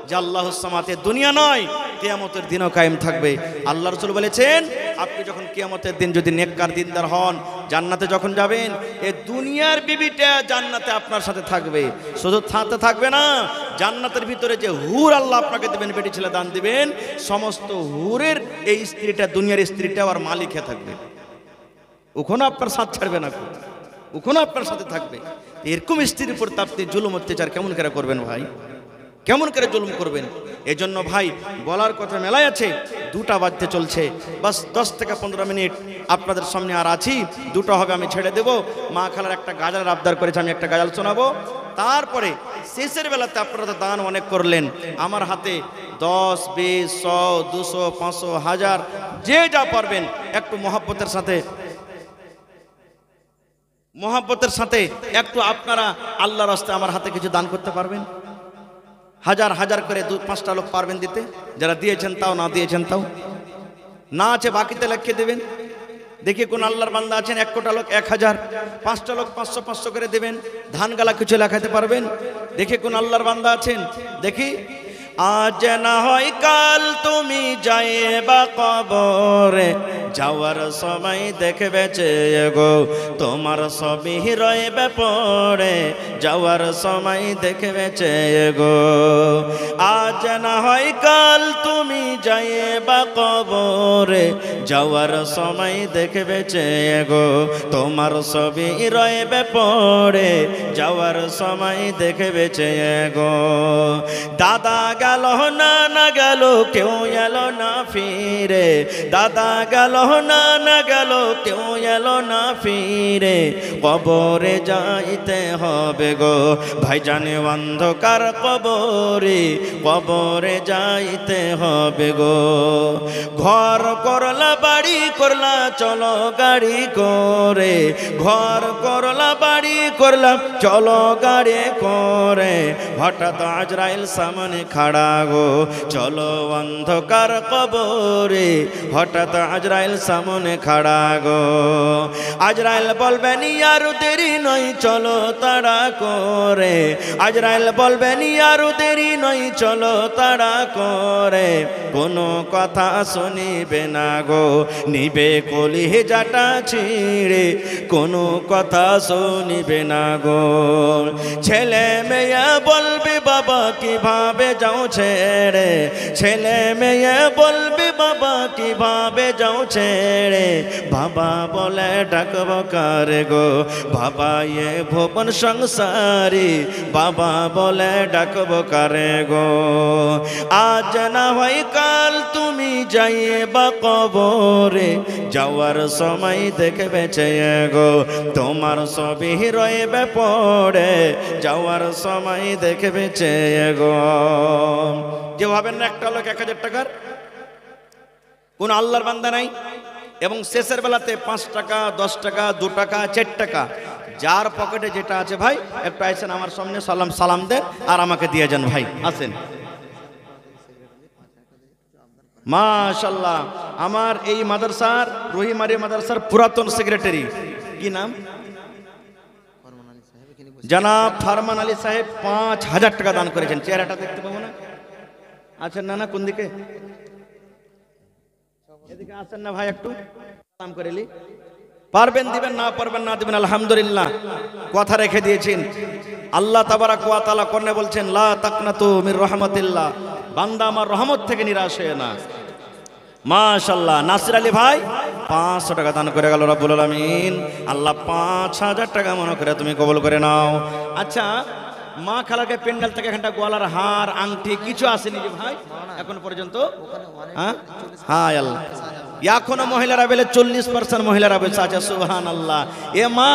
যে আল্লাহর সামাতে দুনিয়া নয় কিয়ামতের দিনও কায়েম থাকবে। আল্লাহ রাসূল বলেছেন, আপনি যখন কিয়ামতের দিন যদি নেককার দিনদার হন, জান্নাতে যখন যাবেন, এই দুনিয়ার বিবিটা জান্নাতে আপনার সাথে থাকবে। শুধু সাথে থাকবে না, জান্নাতের ভিতরে যে হুর আল্লাহ আপনাকে দেবেন, বেটি ছেলে দান দিবেন, সমস্ত হুরের এই স্ত্রীটা, দুনিয়ার স্ত্রীটা আর মালিক হয়ে থাকবে। ওখানে আপনার সাথ ছাড়বে না, ওখানে আপনার সাথে থাকবে। এরকম স্ত্রীর উপর আপনি জুলুম অত্যাচার কেমন করে করবেন ভাই? কেমন করে জুলুম করবেন? এজন্য ভাই বলার কথা মেলায় আছে, 2টা বাজতে চলছে, বাস 10 থেকে 15 মিনিট আপনাদের সামনে আর আছি। 2টা হবে, আমি ছেড়ে দেব। মা খালার একটা গাজাল আবদার করেছে, আমি একটা গাজাল শোনাবো। তারপরে শেষের বেলাতে আপনারা তো দান অনেক করলেন, আমার হাতে 10, 20, 100, 200, 500, 1000 যে যা পারবেন একটু মহব্বতের সাথে একটু আপনারা আল্লাহর রাস্তায় আমার হাতে কিছু দান করতে পারবেন? হাজার হাজার করে 2-5টা লোক পারবেন দিতে? যারা দিয়েছেন তাও, না দিয়েছেন তাও, না আছে বাকিতে লিখে দেবেন। দেখি কোন আল্লাহর বান্দা আছেন 1 কোটা লোক 1000, 5টা লোক 500-500 করে দেবেন, ধান গালা কিছু লেখাতে পারবেন? দেখি কোন আল্লাহর বান্দা আছেন, দেখি। আজ না হয় কাল তুমি যাইবা কবরে, যাওয়ার সময় দেখবে চেয়ে গো তোমার সবই রইবে পড়ে, যাওয়ার সময় দেখবে চেয়ে গো। আজ না হয় কাল তুমি যাইবা কবরে, যাওয়ার সময় দেখবে চেয়ে গো তোমার সবই রইবে পড়ে, যাওয়ার সময় দেখবে চেয়ে গো। দাদা গেল না গেল কেউ এলো না ফিরে, দাদা গেল না গেল কেউ এলো না ফিরে, কবরে যাইতে হবে গো ভাইজানে অন্ধকার কবরে, কবরে যাইতে হবে গো। ঘর করলা বাড়ি করলা চলো গাড়ি করে, ঘর করলা বাড়ি করলা চলো গাড়ি করে, হঠাৎ আজরাইল সামনে খাড়া গো চলো অন্ধকার কবরে, হঠাৎ আজরাইল সামনে খাড়া গো। আজরাইল বলবেন আর দেরি নয় চলো তাড়া করে, আজরাইল বলবেন আর দেরি নয় চলো তাড়া করে, কোনো কথা শুনিবে না গো নিবে কলিজাটা ছিঁড়ে, কোনো কথা শুনিবে না গো। ছেলে মেয়ে বলবে বাবা কিভাবে যাও ছেড়ে, ছেলে মেয়ে বলবে বাবা কিভাবে যাও ছেড়ে, বাবা বলে ডাকব কারে গো বাবা এ ভুবন সংসারী, বাবা বলে ডাকব কারে গো। আজ না হয় কাল তুমি যাইবা কবরে, যাওয়ার সময় দেখে বেঁচে গো তোমার সবই রইবে পড়ে, যাওয়ার সময় দেখে বেঁচে গো। যে ভাবেন না একটা লোক 1000 টাকার কোন আল্লাহর বান্দা নাই, এবং শেষের বেলাতে 5 টাকা 10 টাকা 2 টাকা 4 টাকা যার পকেটে যেটা আছে ভাই একটু আইসেন আমার সামনে, সালাম দেন আর আমাকে দিয়ে যান ভাই, আসেন। মাশাআল্লাহ, আমার এই মাদ্রাসার রহিমারি মাদ্রাসার পুরাতন সেক্রেটারি, কি নাম? জনাব ফারমান আলী সাহেব 5000 টাকা দান করেছেন। চেহারাটা দেখতে পাবো না? আছেন না? কোন দিকে? এদিকে আসেন না ভাই, একটু সালাম করেলি। পারবেন দিবেন, না পারবেন না দিবেন, আলহামদুলিল্লাহ কথা রেখে দিয়েছেন। আল্লাহ তাবারাক ওয়া তাআলা কোরআনে বলছেন লা তাকনাতু মির রাহমাতিল্লাহ, বান্দা আমার রহমত থেকে নিরাশ হয় না। মাশাআল্লাহ, নাসির আলী ভাই 500 টাকা দান করে গেল রব্বুল আলামিন। আল্লাহ 5000 টাকা মনে করে তুমি কবুল করে নাও। আচ্ছা, মা খালাকে প্যান্ডেল থেকে এখানটা গলার হার আংটি কিছু আসেনি যে ভাই এখন পর্যন্ত? হ্যাঁ আল্লাহ, এখনো মহিলারা বলে 40% মহিলারা বলছে। আচ্ছা সুবহানাল্লাহ। এ মা